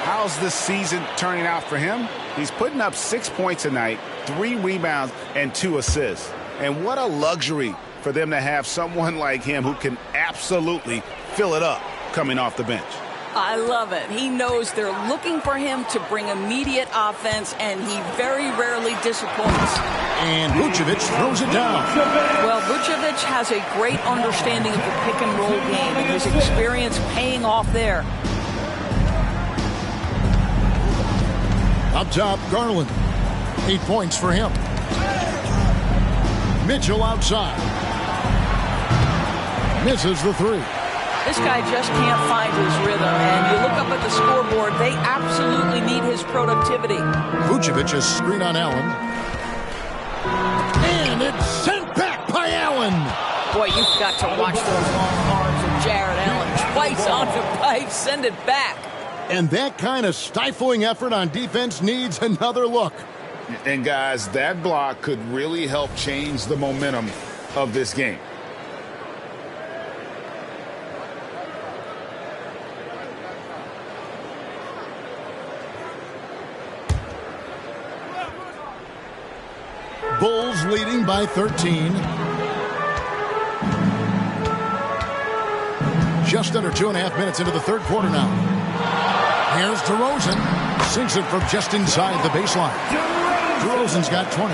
Speaker 3: How's this season turning out for him? He's putting up 6 points a night, 3 rebounds, and 2 assists. And what a luxury for them to have someone like him who can absolutely fill it up coming off the bench.
Speaker 4: I love it. He knows they're looking for him to bring immediate offense, and he very rarely disappoints.
Speaker 2: And Vucevic throws it down.
Speaker 4: Well, Vucevic has a great understanding of the pick-and-roll game, and his experience paying off there.
Speaker 2: Up top, Garland. 8 points for him. Mitchell outside. Misses the three.
Speaker 4: This guy just can't find his rhythm, and you look up at the scoreboard, they absolutely need his productivity.
Speaker 2: Vucevic is screen on Allen. And it's sent back by Allen.
Speaker 4: Boy, you've got to watch those long arms of Jared Allen. Twice on the pipe, send it back.
Speaker 2: And that kind of stifling effort on defense needs another look.
Speaker 6: And guys, that block could really help change the momentum of this game.
Speaker 2: Bulls leading by 13. Just under 2.5 minutes into the third quarter now. Here's DeRozan. Sinks it from just inside the baseline. DeRozan's got 20.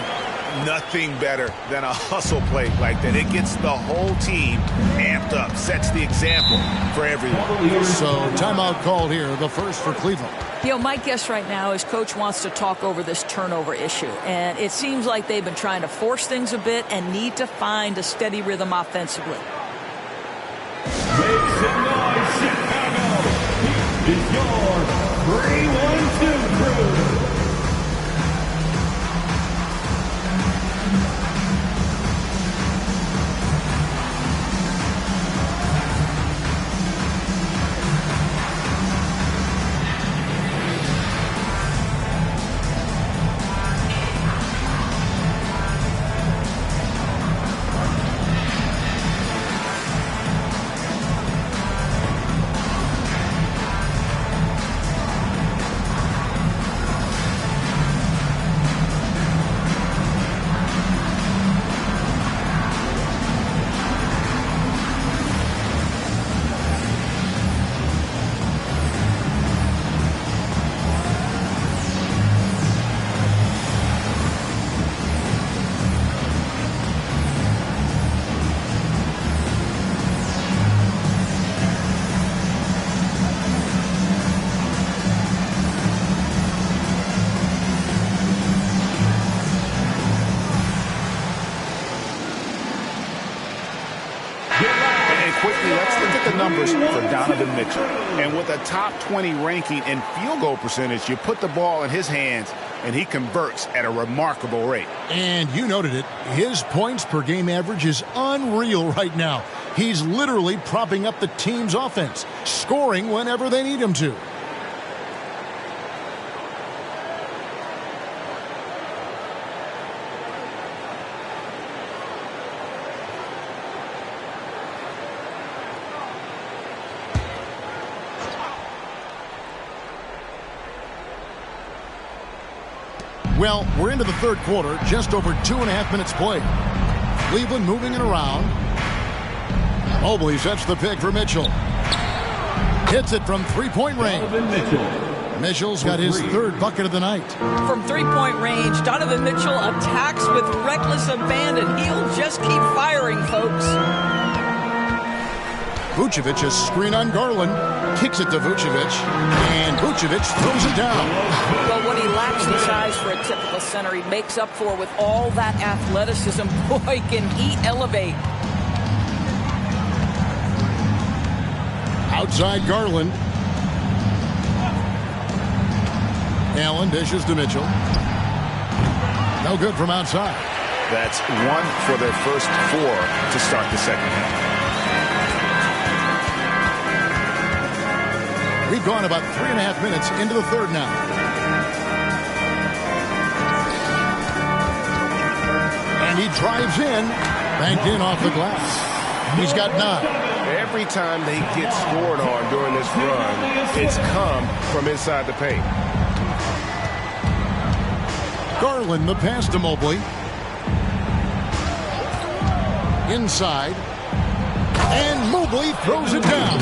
Speaker 6: Nothing better than a hustle play like that. It gets the whole team amped up, sets the example for everyone.
Speaker 2: So timeout called here, the first for Cleveland.
Speaker 4: You know, my guess right now is Coach wants to talk over this turnover issue. And it seems like they've been trying to force things a bit and need to find a steady rhythm offensively.
Speaker 1: Make some noise, Chicago. Here is your 3-1-2 crew.
Speaker 3: Quickly, let's look at the numbers for Donovan Mitchell. And with a top 20 ranking in field goal percentage, you put the ball in his hands, and he converts at a remarkable rate.
Speaker 2: And you noted it. His points per game average is unreal right now. He's literally propping up the team's offense, scoring whenever they need him to. Well, we're into the third quarter, just over 2.5 minutes played. Cleveland moving it around. Mobley sets the pick for Mitchell. Hits it from three-point range. Mitchell's got his third bucket of the night.
Speaker 4: From three-point range, Donovan Mitchell attacks with reckless abandon. He'll just keep firing, folks.
Speaker 2: Vucevic, a screen on Garland. Kicks it to Vucevic. And Vucevic throws it down.
Speaker 4: Well, what he lacks in size for a typical center, he makes up for with all that athleticism. Boy, can he elevate.
Speaker 2: Outside Garland. Allen dishes to Mitchell. No good from outside.
Speaker 6: That's one for their first 4 to start the second half.
Speaker 2: We've gone about 3.5 minutes into the third now. And he drives in. Banked in off the glass. He's got 9.
Speaker 6: Every time they get scored on during this run, it's come from inside the paint.
Speaker 2: Garland, the pass to Mobley. Inside. And Mobley throws it down.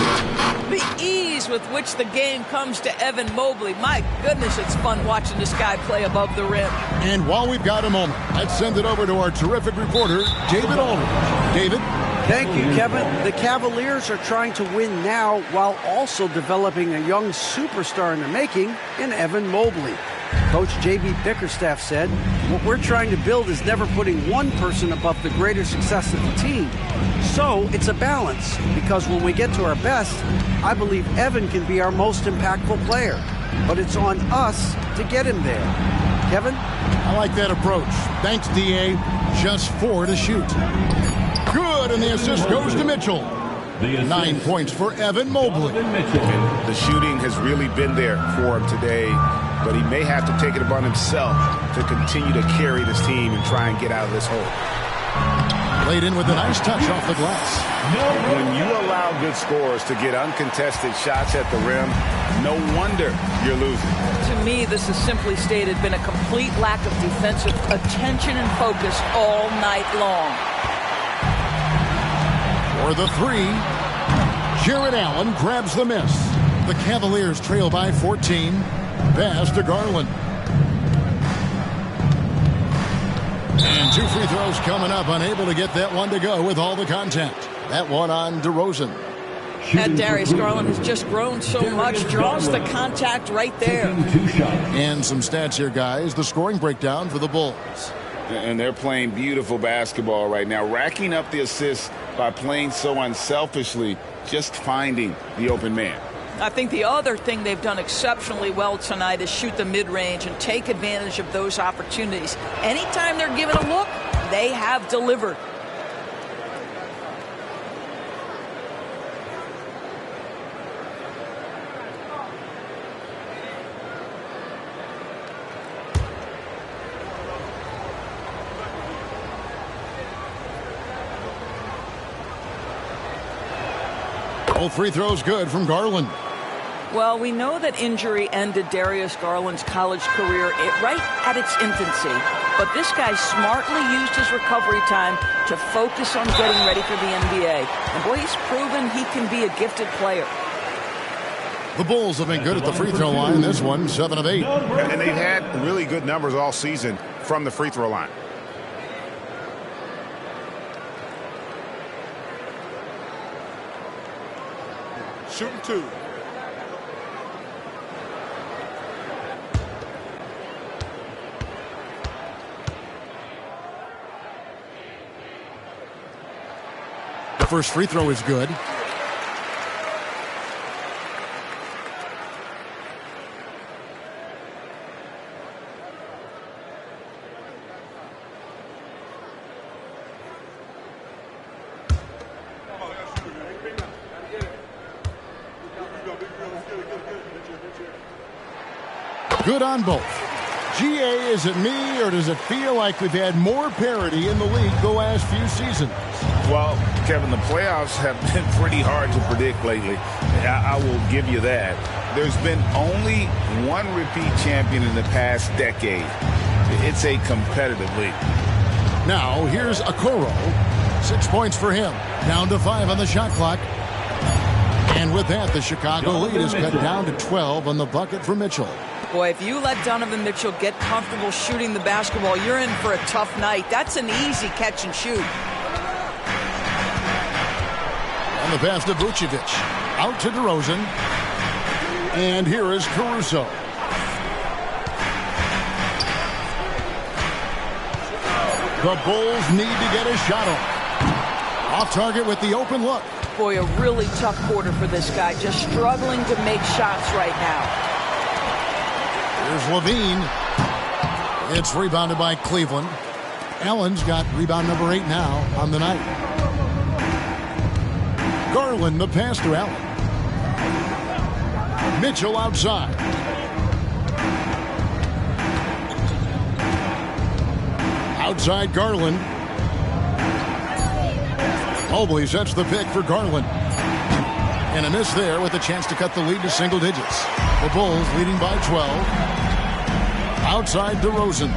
Speaker 4: The ease with which the game comes to Evan Mobley. My goodness, it's fun watching this guy play above the rim.
Speaker 2: And while we've got a moment, let's send it over to our terrific reporter, David Aldridge. David?
Speaker 5: Thank you, Kevin. The Cavaliers are trying to win now while also developing a young superstar in the making in Evan Mobley. Coach J.B. Bickerstaff said, what we're trying to build is never putting one person above the greater success of the team. So it's a balance, because when we get to our best, I believe Evan can be our most impactful player. But it's on us to get him there. Kevin?
Speaker 2: I like that approach. Thanks, D.A. Just 4 to shoot. Good, and the assist goes to Mitchell. 9 points for Evan Mobley.
Speaker 6: The shooting has really been there for him today, but he may have to take it upon himself to continue to carry this team and try and get out of this hole.
Speaker 2: Played in with a nice touch off the glass.
Speaker 6: When you allow good scorers to get uncontested shots at the rim, no wonder you're losing.
Speaker 4: To me, this has simply stated been a complete lack of defensive attention and focus all night long.
Speaker 2: For the 3, Jared Allen grabs the miss. The Cavaliers trail by 14. Pass to Garland. And 2 free throws coming up. Unable to get that one to go with all the contact. That one on DeRozan.
Speaker 4: And Darius Garland has just grown so much. Draws the contact right there.
Speaker 2: And some stats here, guys. The scoring breakdown for the Bulls.
Speaker 6: And they're playing beautiful basketball right now, racking up the assists by playing so unselfishly, just finding the open man.
Speaker 4: I think the other thing they've done exceptionally well tonight is shoot the mid-range and take advantage of those opportunities. Anytime they're given a look, they have delivered.
Speaker 2: Both free throws good from Garland.
Speaker 4: Well, we know that injury ended Darius Garland's college career right at its infancy. But this guy smartly used his recovery time to focus on getting ready for the NBA. And boy, he's proven he can be a gifted player.
Speaker 2: The Bulls have been good at the free throw line. This one, 7 of 8.
Speaker 6: And they've had really good numbers all season from the free throw line.
Speaker 9: Shooting 2.
Speaker 2: The first free throw is good. Good on both. GA, is it me, or does it feel like we've had more parity in the league the last few seasons?
Speaker 6: Well, Kevin, the playoffs have been pretty hard to predict lately. I will give you that. There's been only one repeat champion in the past decade. It's a competitive league.
Speaker 2: Now, here's Okoro. 6 points for him. Down to 5 on the shot clock. And with that, the Chicago lead is cut down to 12 on the bucket for Mitchell.
Speaker 4: Boy, if you let Donovan Mitchell get comfortable shooting the basketball, you're in for a tough night. That's an easy catch and shoot.
Speaker 2: On the pass to Vucevic. Out to DeRozan. And here is Caruso. The Bulls need to get a shot off target with the open look.
Speaker 4: Boy, a really tough quarter for this guy. Just struggling to make shots right now.
Speaker 2: Here's Levine. It's rebounded by Cleveland. Allen's got rebound number 8 now on the night. Garland, the pass to Allen. Mitchell outside. Outside Garland. Mobley sets the pick for Garland. And a miss there with a chance to cut the lead to single digits. The Bulls leading by 12. Outside DeRozan.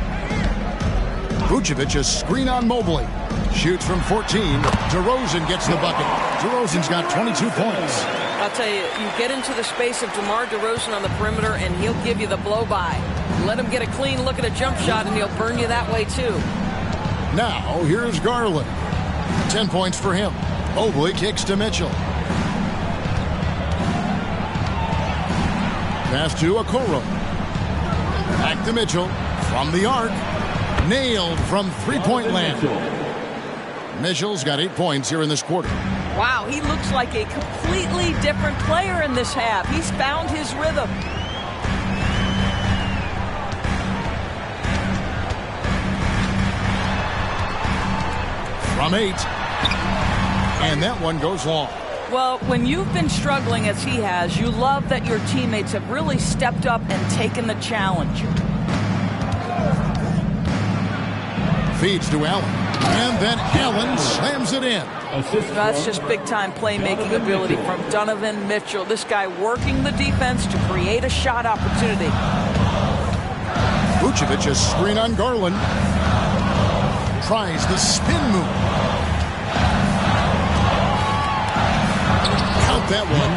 Speaker 2: Vucevic a screen on Mobley. Shoots from 14. DeRozan gets the bucket. DeRozan's got 22 points.
Speaker 4: I'll tell you, you get into the space of DeMar DeRozan on the perimeter, and he'll give you the blow-by. Let him get a clean look at a jump shot, and he'll burn you that way, too.
Speaker 2: Now, here's Garland. 10 points for him. Mobley kicks to Mitchell. Pass to Okoro. Back to Mitchell. From the arc. Nailed from three-point land. Mitchell's got 8 points here in this quarter.
Speaker 4: Wow, he looks like a completely different player in this half. He's found his rhythm.
Speaker 2: From 8. And that one goes long.
Speaker 4: Well, when you've been struggling as he has, you love that your teammates have really stepped up and taken the challenge.
Speaker 2: Feeds to Allen. And then Allen slams it in.
Speaker 4: That's just big-time playmaking ability from Donovan Mitchell. This guy working the defense to create a shot opportunity.
Speaker 2: Vucevic a screen on Garland. Tries the spin move. Count that one.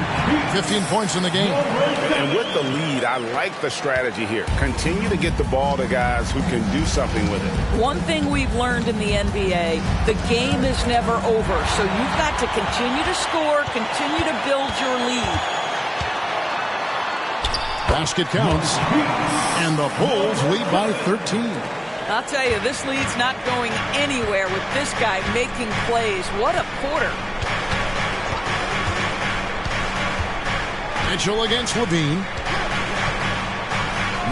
Speaker 2: 15 points in the game.
Speaker 6: And with the lead, I like the strategy here. Continue to get the ball to guys who can do something with it.
Speaker 4: One thing we've learned in the NBA, the game is never over. So you've got to continue to score, continue to build your lead.
Speaker 2: Basket counts. And the Bulls lead by 13.
Speaker 4: I'll tell you, this lead's not going anywhere with this guy making plays. What a quarter.
Speaker 2: Mitchell against Levine.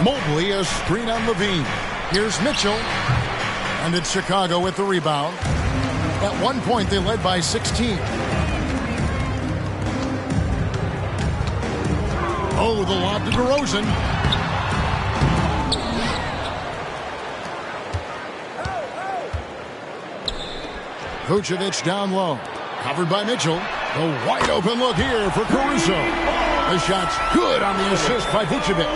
Speaker 2: Mobley a screen on Levine. Here's Mitchell. And it's Chicago with the rebound. At one point, they led by 16. Oh, the lob to DeRozan. Vucevic down low. Covered by Mitchell. A wide open look here for Caruso. The shot's good on the assist by Vucevic.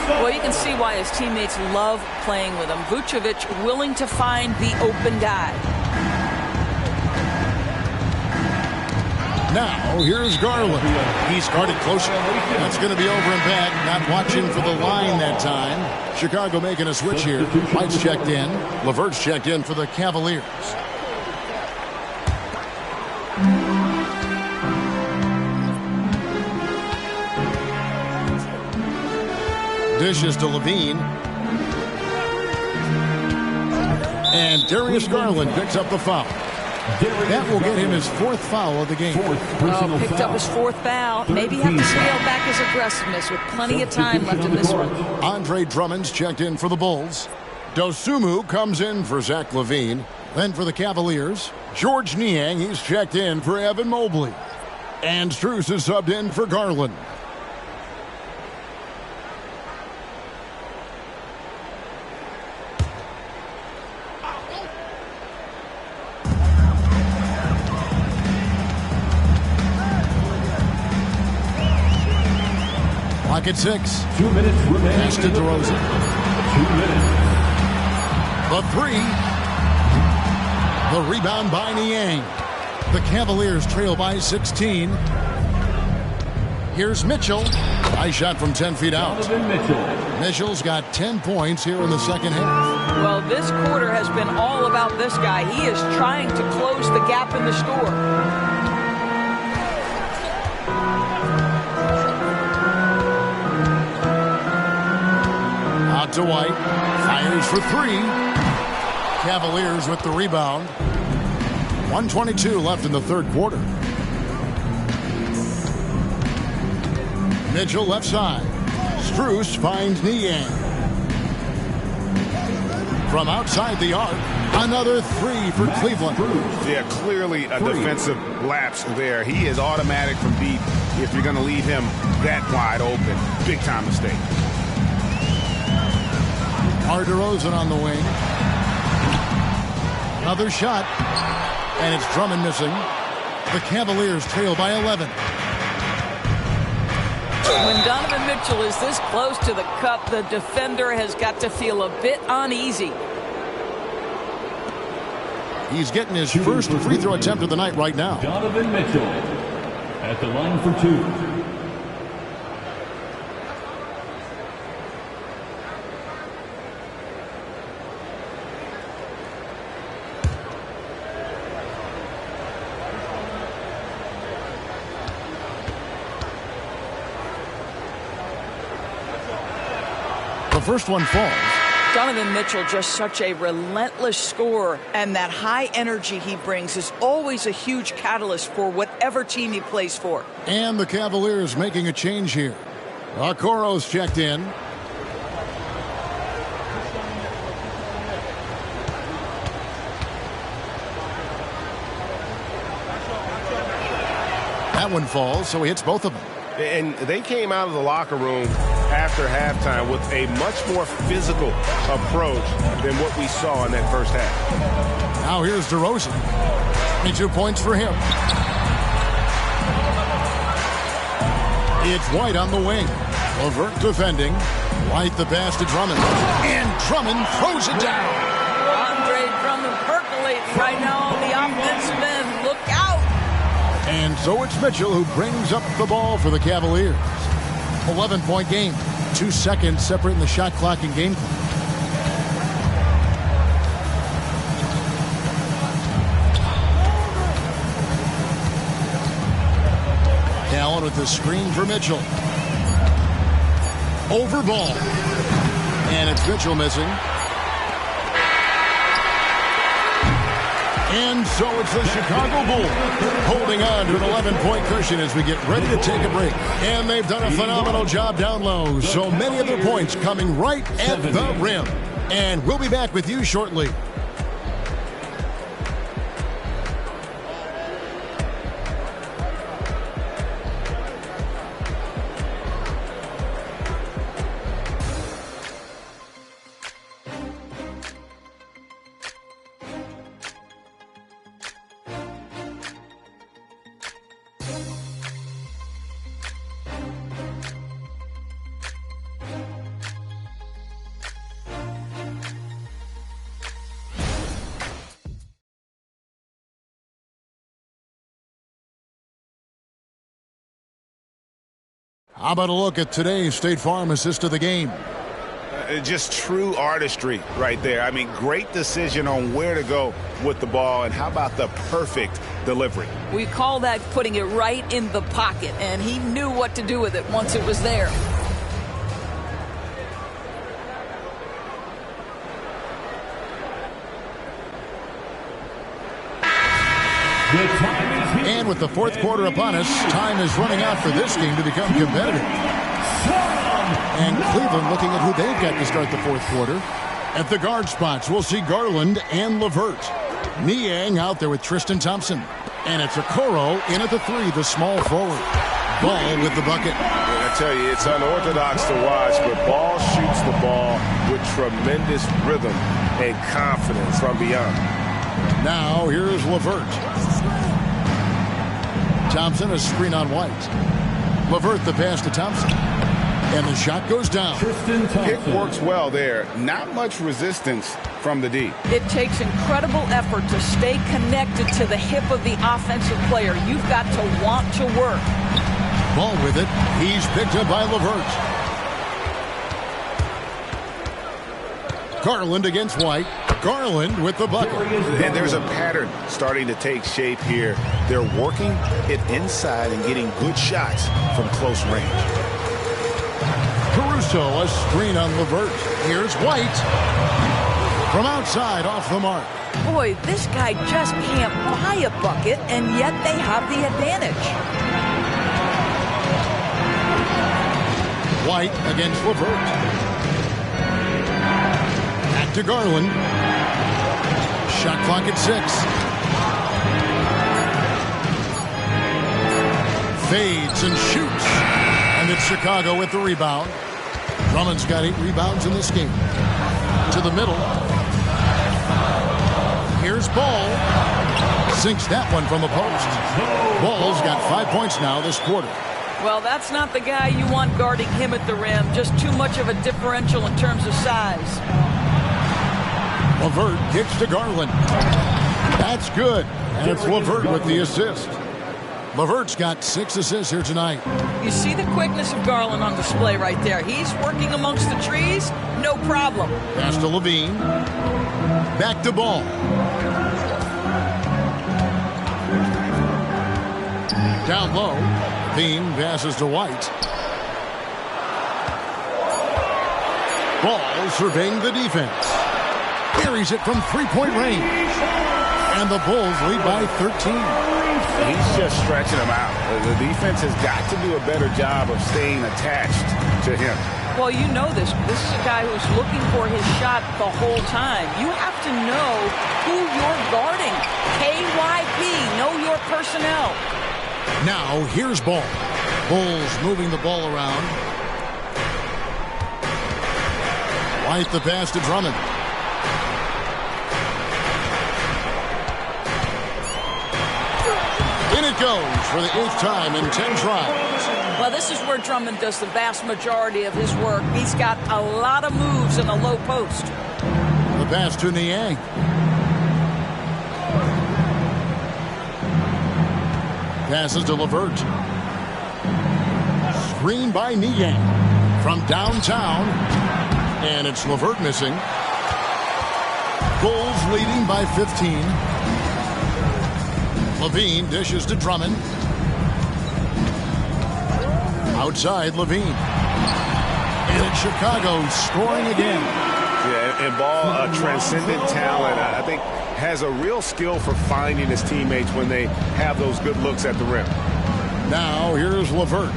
Speaker 4: Well, you can see why his teammates love playing with him. Vucevic willing to find the open guy.
Speaker 2: Now, here's Garland. He's guarded closer. That's going to be over and back. Not watching for the line that time. Chicago making a switch here. White's checked in. LeVert's checked in for the Cavaliers. Dishes to Levine. And Darius Garland picks up the foul. That will get him his 4th foul of the game.
Speaker 4: Picked up his 4th foul. Maybe have to scale back his aggressiveness with plenty of time left in this one.
Speaker 2: Andre Drummond's checked in for the Bulls. Dosunmu comes in for Zach LaVine. Then for the Cavaliers, George Niang, he's checked in for Evan Mobley. And Strus is subbed in for Garland. Clock at 6.
Speaker 1: 2 minutes remaining.
Speaker 2: Pass to DeRozan.
Speaker 1: 2 minutes.
Speaker 2: The three. The rebound by Niang. The Cavaliers trail by 16. Here's Mitchell. Nice shot from 10 feet out. Mitchell's got 10 points here in the second half.
Speaker 4: Well, this quarter has been all about this guy. He is trying to close the gap in the score.
Speaker 2: Out to White. Fires for three. Cavaliers with the rebound. 1:22 left in the third quarter. Mitchell left side. Strus finds Niang. From outside the arc, another three for Cleveland.
Speaker 6: Yeah, clearly a defensive lapse there. He is automatic from deep if you're going to leave him that wide open. Big time mistake.
Speaker 2: DeRozan on the wing. Another shot. And it's Drummond missing. The Cavaliers trail by 11.
Speaker 4: When Donovan Mitchell is this close to the cup, the defender has got to feel a bit uneasy.
Speaker 2: He's getting his first free throw attempt of the night right now.
Speaker 1: Donovan Mitchell at the line for two.
Speaker 2: The first one falls.
Speaker 4: Donovan Mitchell, just such a relentless scorer, and that high energy he brings is always a huge catalyst for whatever team he plays for.
Speaker 2: And the Cavaliers making a change here. Okoro's checked in. That one falls, so he hits both of them.
Speaker 6: And they came out of the locker room after halftime with a much more physical approach than what we saw in that first half.
Speaker 2: Now here's DeRozan. 22 points for him. It's White on the wing. LeVert defending. White the pass to Drummond. And Drummond throws it down.
Speaker 4: Andre Drummond percolating right now on the offensive end. Look out!
Speaker 2: And so it's Mitchell who brings up the ball for the Cavaliers. 11-point game. 2 seconds separating the shot clock and game clock. Allen with the screen for Mitchell. Over ball. And it's Mitchell missing. And so it's the Chicago Bulls holding on to an 11-point cushion as we get ready to take a break. And they've done a phenomenal job down low. So many of their points coming right at the rim. And we'll be back with you shortly. How about a look at today's State Farm assist of the game?
Speaker 6: Just true artistry right there. I mean, great decision on where to go with the ball, and how about the perfect delivery?
Speaker 4: We call that putting it right in the pocket, and he knew what to do with it once it was there.
Speaker 2: And with the fourth quarter upon us, time is running out for this game to become competitive. And Cleveland looking at who they've got to start the fourth quarter. At the guard spots, we'll see Garland and LeVert. Niang out there with Tristan Thompson. And it's Okoro in at the three, the small forward. Ball with the bucket.
Speaker 6: I tell you, it's unorthodox to watch, but Ball shoots the ball with tremendous rhythm and confidence from beyond.
Speaker 2: Now here's LeVert. Thompson, a screen on White. LeVert the pass to Thompson. And the shot goes down.
Speaker 6: Pick works well there. Not much resistance from the D.
Speaker 4: It takes incredible effort to stay connected to the hip of the offensive player. You've got to want to work.
Speaker 2: Ball with it. He's picked up by LeVert. Garland against White. Garland with the bucket.
Speaker 6: And there's a pattern starting to take shape here. They're working it inside and getting good shots from close range.
Speaker 2: Caruso, a screen on LeVert. Here's White. From outside, off the mark.
Speaker 4: Boy, this guy just can't buy a bucket, and yet they have the advantage.
Speaker 2: White against LeVert. Back to Garland. Shot clock at 6. Fades and shoots. And it's Chicago with the rebound. Drummond's got 8 rebounds in this game. To the middle. Here's Ball. Sinks that one from the post. Ball's got 5 points now this quarter.
Speaker 4: Well, that's not the guy you want guarding him at the rim. Just too much of a differential in terms of size.
Speaker 2: LeVert kicks to Garland. That's good. And it's LeVert with the assist. LeVert's got 6 assists here tonight.
Speaker 4: You see the quickness of Garland on display right there. He's working amongst the trees, no problem.
Speaker 2: Pass to Levine. Back to Ball. Down low. Levine passes to White. Ball surveying the defense. Carries it from three-point range. And the Bulls lead by 13.
Speaker 6: He's just stretching them out. The defense has got to do a better job of staying attached to him.
Speaker 4: Well, you know this. This is a guy who's looking for his shot the whole time. You have to know who you're guarding. KYB, know your personnel.
Speaker 2: Now, here's Ball. Bulls moving the ball around. White the pass to Drummond. In it goes for the 8th time in 10 tries.
Speaker 4: Well, this is where Drummond does the vast majority of his work. He's got a lot of moves in the low post.
Speaker 2: The pass to Niang. Passes to LeVert. Screen by Niang from downtown. And it's LeVert missing. Bulls leading by 15. Levine dishes to Drummond. Outside Levine. And it's Chicago scoring again.
Speaker 6: Yeah, and Ball, a transcendent talent, I think, has a real skill for finding his teammates when they have those good looks at the rim.
Speaker 2: Now here's LeVert.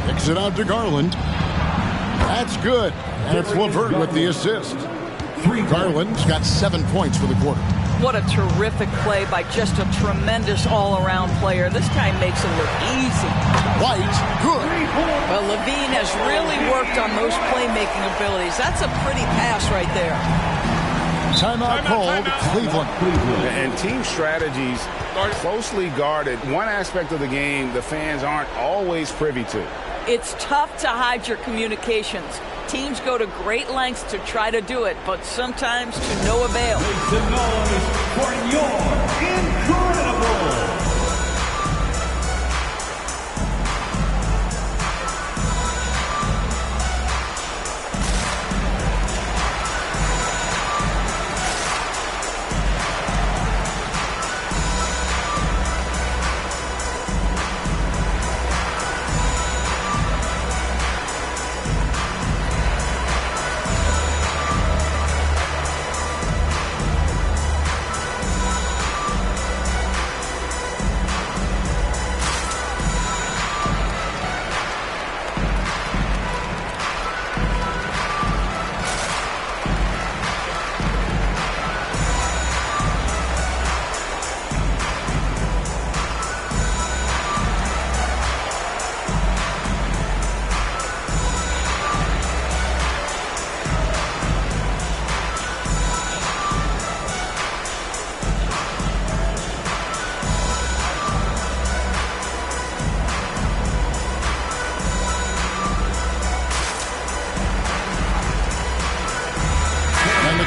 Speaker 2: Kicks it out to Garland. That's good. And it's LeVert with the assist. Garland's got 7 points for the quarter.
Speaker 4: What a terrific play by just a tremendous all-around player. This guy makes it look easy.
Speaker 2: White, good.
Speaker 4: Well, Levine has really worked on those playmaking abilities. That's a pretty pass right there.
Speaker 2: Timeout called, Cleveland.
Speaker 6: And team strategies closely guarded. One aspect of the game the fans aren't always privy to.
Speaker 4: It's tough to hide your communications. Teams go to great lengths to try to do it, but sometimes to no avail.
Speaker 1: Make some noise for your incredible.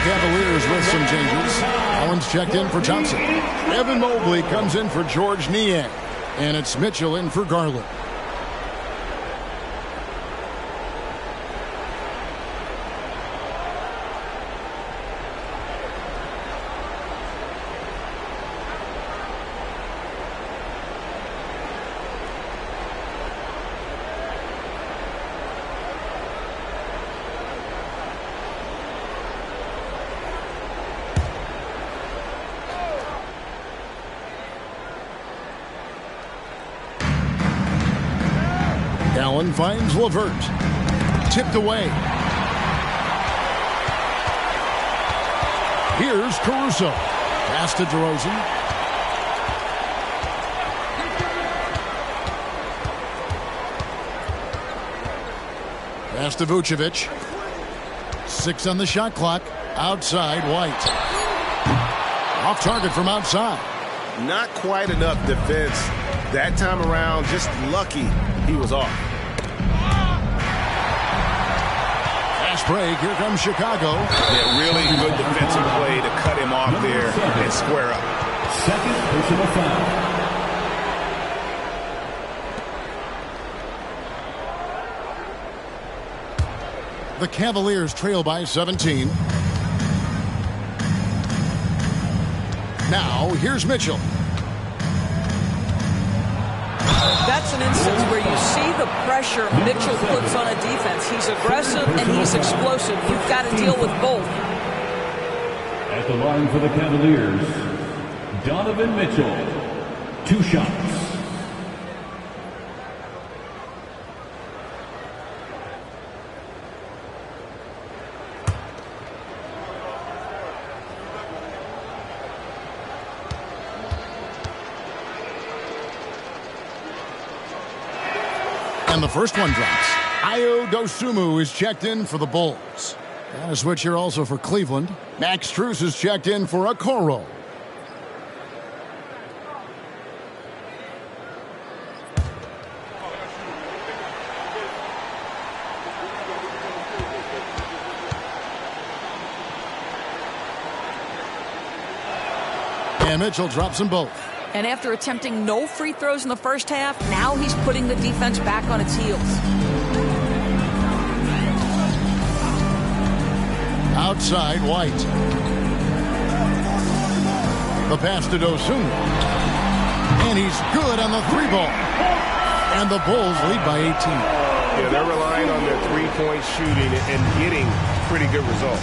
Speaker 2: Cavaliers with some changes. Allen's checked in for Thompson. Evan Mobley comes in for George Niang. And it's Mitchell in for Garland. Allen finds LeVert. Tipped away. Here's Caruso. Pass to DeRozan. Pass to Vucevic. 6 on the shot clock. Outside, White. Off target from outside.
Speaker 6: Not quite enough defense that time around. Just lucky he was off.
Speaker 2: Fast break. Here comes Chicago.
Speaker 6: Yeah, really good defensive play to cut him off there and square up.
Speaker 1: Second personal foul.
Speaker 2: The Cavaliers trail by 17. Now, here's Mitchell.
Speaker 4: That's an instance where you see the pressure Mitchell puts on a defense. He's aggressive and he's explosive. You've got to deal with both.
Speaker 1: At the line for the Cavaliers, Donovan Mitchell. 2 shots.
Speaker 2: And the first one drops. Ayo Dosunmu is checked in for the Bulls. And a switch here also for Cleveland. Max Strus is checked in for Okoro. And Mitchell drops them both.
Speaker 4: And after attempting no free throws in the first half, now he's putting the defense back on its heels.
Speaker 2: Outside, White. The pass to Dosunmu. And he's good on the 3-ball. And the Bulls lead by 18.
Speaker 6: Yeah, they're relying on their three-point shooting and getting pretty good results.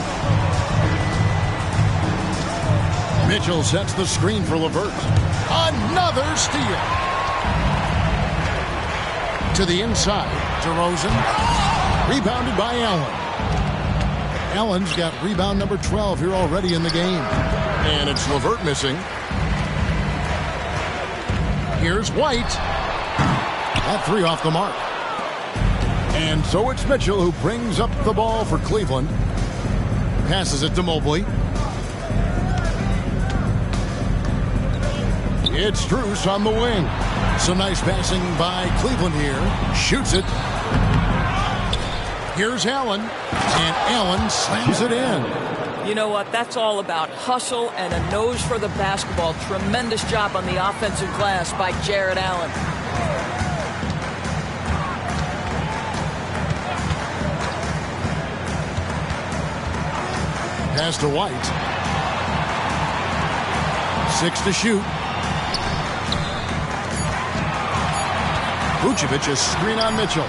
Speaker 2: Mitchell sets the screen for LeVert. Another steal. To the inside. DeRozan. Rebounded by Allen. Allen's got rebound number 12 here already in the game. And it's LeVert missing. Here's White. That 3 off the mark. And so it's Mitchell who brings up the ball for Cleveland. Passes it to Mobley. It's Strus on the wing. Some nice passing by Cleveland here. Shoots it. Here's Allen. And Allen slams it in.
Speaker 4: You know what? That's all about hustle and a nose for the basketball. Tremendous job on the offensive glass by Jared Allen.
Speaker 2: Pass to White. 6 to shoot. Vucevic a screen on Mitchell.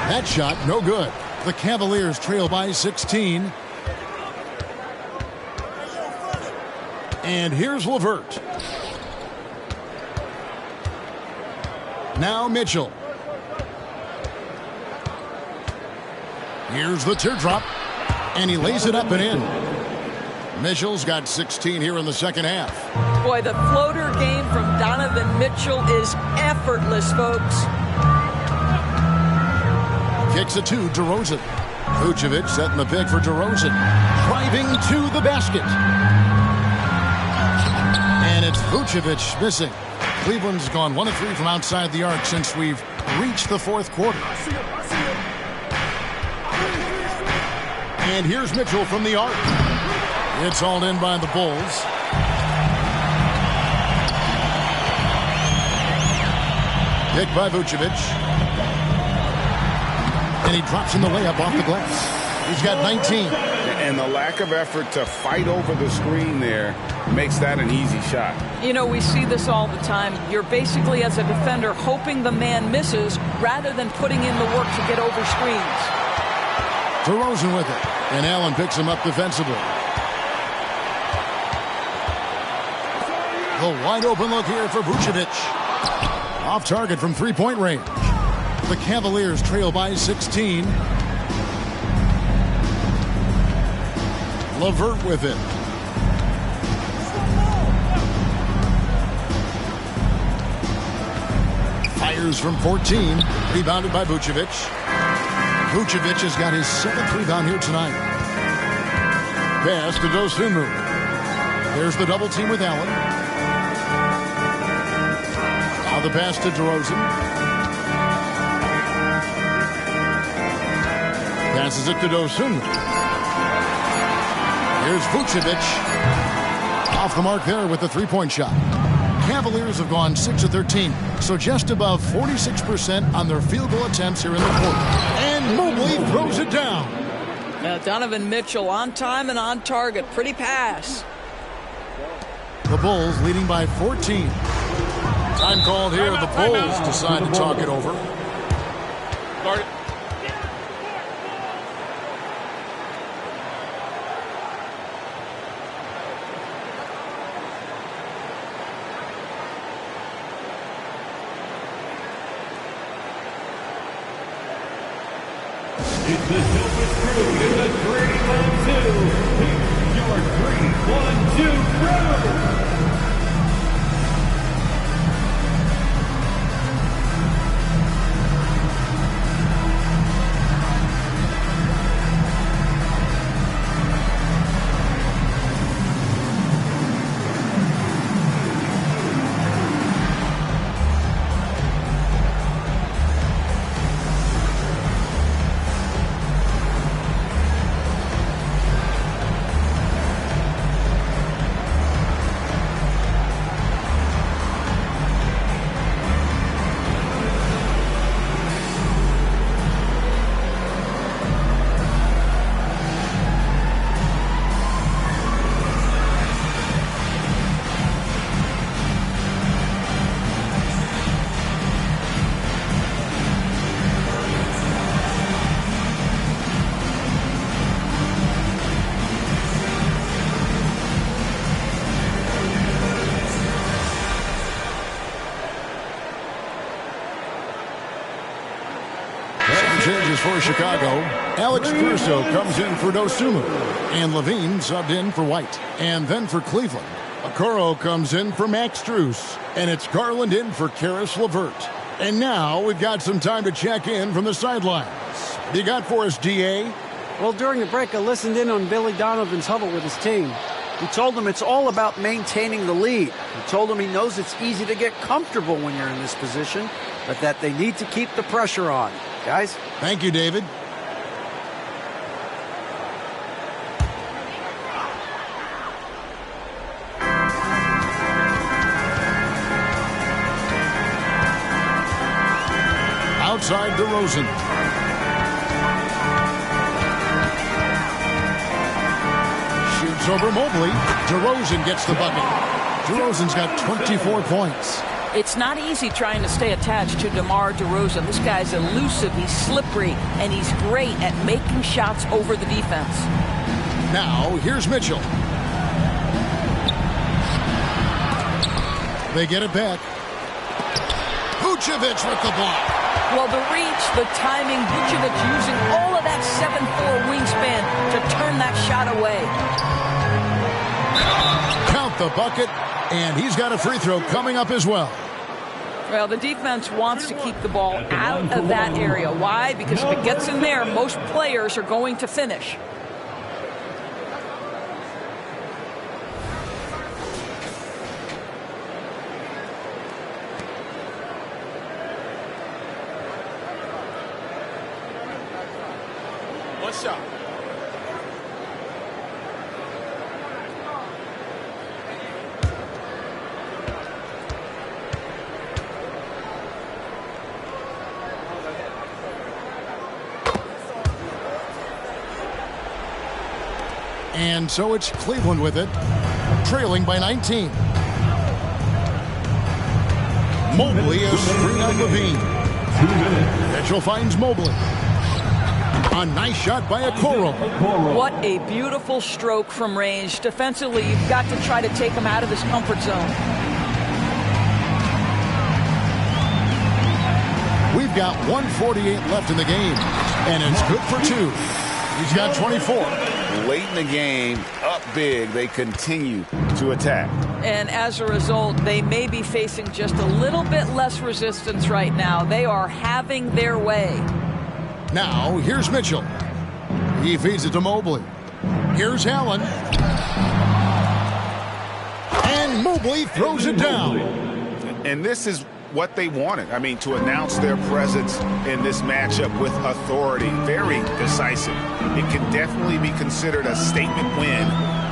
Speaker 2: That shot, no good. The Cavaliers trail by 16. And here's LeVert. Now Mitchell. Here's the teardrop. And he lays it up and in. Mitchell's got 16 here in the second half.
Speaker 4: Boy, the floater game from Donovan Mitchell is effortless, folks.
Speaker 2: Kicks it to DeRozan. Vucevic setting the pick for DeRozan. Driving to the basket. And it's Vucevic missing. Cleveland's gone 1 of 3 from outside the arc since we've reached the fourth quarter. And here's Mitchell from the arc. It's hauled in by the Bulls. Picked by Vucevic. And he drops in the layup off the glass. He's got 19.
Speaker 6: And the lack of effort to fight over the screen there makes that an easy shot.
Speaker 4: You know, we see this all the time. You're basically, as a defender, hoping the man misses rather than putting in the work to get over screens.
Speaker 2: DeRozan with it. And Allen picks him up defensively. The wide open look here for Vucevic. Off target from three-point range. The Cavaliers trail by 16. LeVert with it. Fires from 14. Rebounded by Vucevic. Vucevic has got his 7th rebound here tonight. Pass to Dosunmu. There's the double team with Allen. Now the pass to DeRozan. Passes it to Dosunmu. Here's Vucevic. Off the mark there with the three-point shot. Cavaliers have gone 6 of 13, so just above 46% on their field goal attempts here in the quarter. And Mobley throws it down.
Speaker 4: Now Donovan Mitchell on time and on target. Pretty pass.
Speaker 2: The Bulls leading by 14. Time called here. The Bulls decide to talk it over.
Speaker 8: Start.
Speaker 1: It's the Silver Crew in the 3-1-2. It's your 3-1-2 crew.
Speaker 2: Changes for Chicago. Alex Caruso comes in for Dosunmu. And Levine subbed in for White. And then for Cleveland, Okoro comes in for Max Strus. And it's Garland in for Karis LeVert. And now we've got some time to check in from the sidelines. What you got for us, DA?
Speaker 5: Well, during the break, I listened in on Billy Donovan's huddle with his team. He told them it's all about maintaining the lead. He told them he knows it's easy to get comfortable when you're in this position, but that they need to keep the pressure on. Guys?
Speaker 2: Thank you, David. Outside DeRozan. Shoots over Mobley. DeRozan gets the bucket. DeRozan's got 24 points.
Speaker 4: It's not easy trying to stay attached to DeMar DeRozan. This guy's elusive, he's slippery, and he's great at making shots over the defense.
Speaker 2: Now, here's Mitchell. They get it back. Vucevic with the block.
Speaker 4: Well, the reach, the timing, Vucevic using all of that 7'4" wingspan to turn that shot away.
Speaker 2: Count the bucket, and he's got a free throw coming up as well.
Speaker 4: Well, the defense wants to keep the ball out of that area. Why? Because if it gets in there, most players are going to finish.
Speaker 8: One shot.
Speaker 2: And so it's Cleveland with it, trailing by 19. Mobley is screen on Levine. Mitchell finds Mobley. A nice shot by Okoro.
Speaker 4: What a beautiful stroke from range. Defensively, you've got to try to take him out of his comfort zone.
Speaker 2: We've got 1:48 left in the game, and it's good for 2. He's got 24.
Speaker 6: Late in the game, up big, they continue to attack.
Speaker 4: And as a result, they may be facing just a little bit less resistance right now. They are having their way.
Speaker 2: Now, here's Mitchell. He feeds it to Mobley. Here's Allen. And Mobley throws it down.
Speaker 6: And this is what they wanted. I mean, to announce their presence in this matchup with authority. Very decisive. It can definitely be considered a statement win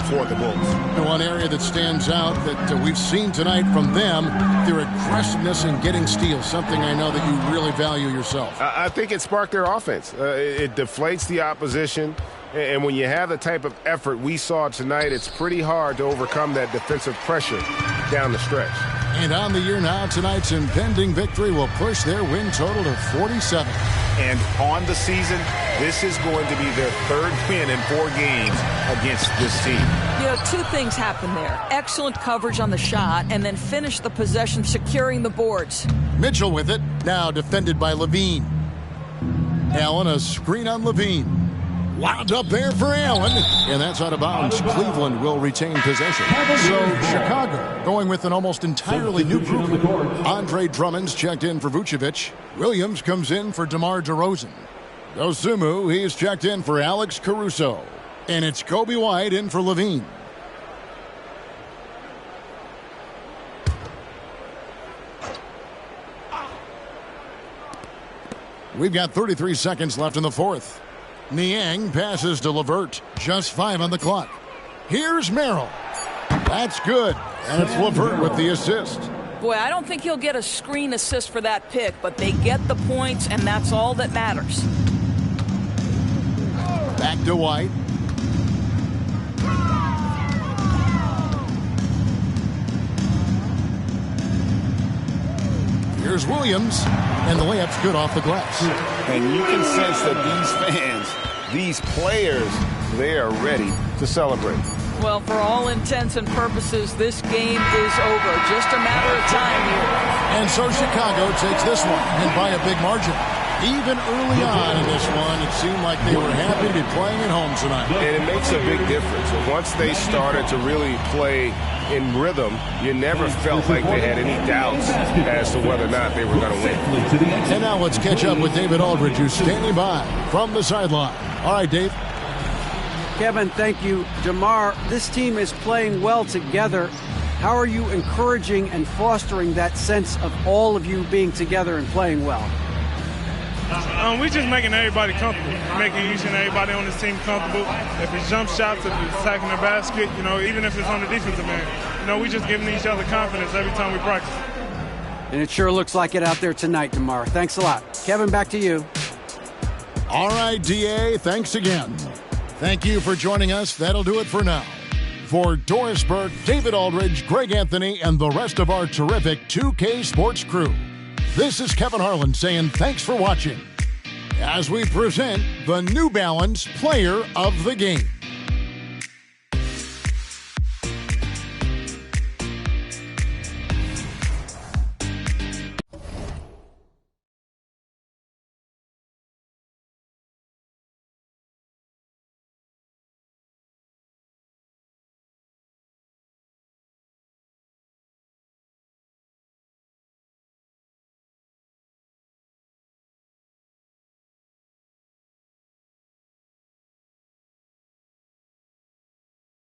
Speaker 6: for the Bulls.
Speaker 2: The one area that stands out that we've seen tonight from them, their aggressiveness in getting steals, something I know that you really value yourself.
Speaker 6: I think it sparked their offense. It deflates the opposition, and when you have the type of effort we saw tonight, it's pretty hard to overcome that defensive pressure down the stretch.
Speaker 2: And on the year now, tonight's impending victory will push their win total to 47.
Speaker 6: And on the season, this is going to be their 3rd win in 4 games against this team.
Speaker 4: You know, 2 things happen there. Excellent coverage on the shot, and then finish the possession securing the boards.
Speaker 2: Mitchell with it, now defended by Levine. Allen, a screen on Levine. Wound up there for Allen, and that's out of bounds. Cleveland will retain possession. So Chicago going with an almost entirely new group. Andre Drummond's checked in for Vucevic. Williams comes in for DeMar DeRozan. Dosunmu, he's checked in for Alex Caruso. And it's Kobe White in for Levine. We've got 33 seconds left in the 4th. Niang passes to LeVert. Just 5 on the clock. Here's Merrill. That's good. And it's LeVert with the assist.
Speaker 4: Boy, I don't think he'll get a screen assist for that pick, but they get the points, and that's all that matters.
Speaker 2: Back to White. Here's Williams, and the layup's good off the glass.
Speaker 6: And you can sense that these fans, these players, they are ready to celebrate.
Speaker 4: Well, for all intents and purposes, this game is over. Just a matter of time here.
Speaker 2: And so Chicago takes this one, and by a big margin. Even early on in this one, it seemed like they were happy to be playing at home tonight.
Speaker 6: And it makes a big difference. Once they started to really play in rhythm, you never felt like they had any doubts as to whether or not they were going to win.
Speaker 2: And now let's catch up with David Aldridge, who's standing by from the sideline. All right, Dave.
Speaker 5: Kevin, thank you. DeMar, this team is playing well together. How are you encouraging and fostering that sense of all of you being together and playing well?
Speaker 11: We're just making everybody comfortable, making each and everybody on this team comfortable. If it's jump shots, if it's attacking the basket, even if it's on the defensive end, we just giving each other confidence every time we practice.
Speaker 5: And it sure looks like it out there tonight, DeMar. Thanks a lot. Kevin, back to you.
Speaker 2: All right, DA, thanks again. Thank you for joining us. That'll do it for now. For Doris Burke, David Aldridge, Greg Anthony, and the rest of our terrific 2K Sports crew, this is Kevin Harlan saying thanks for watching as we present the New Balance Player of the Game.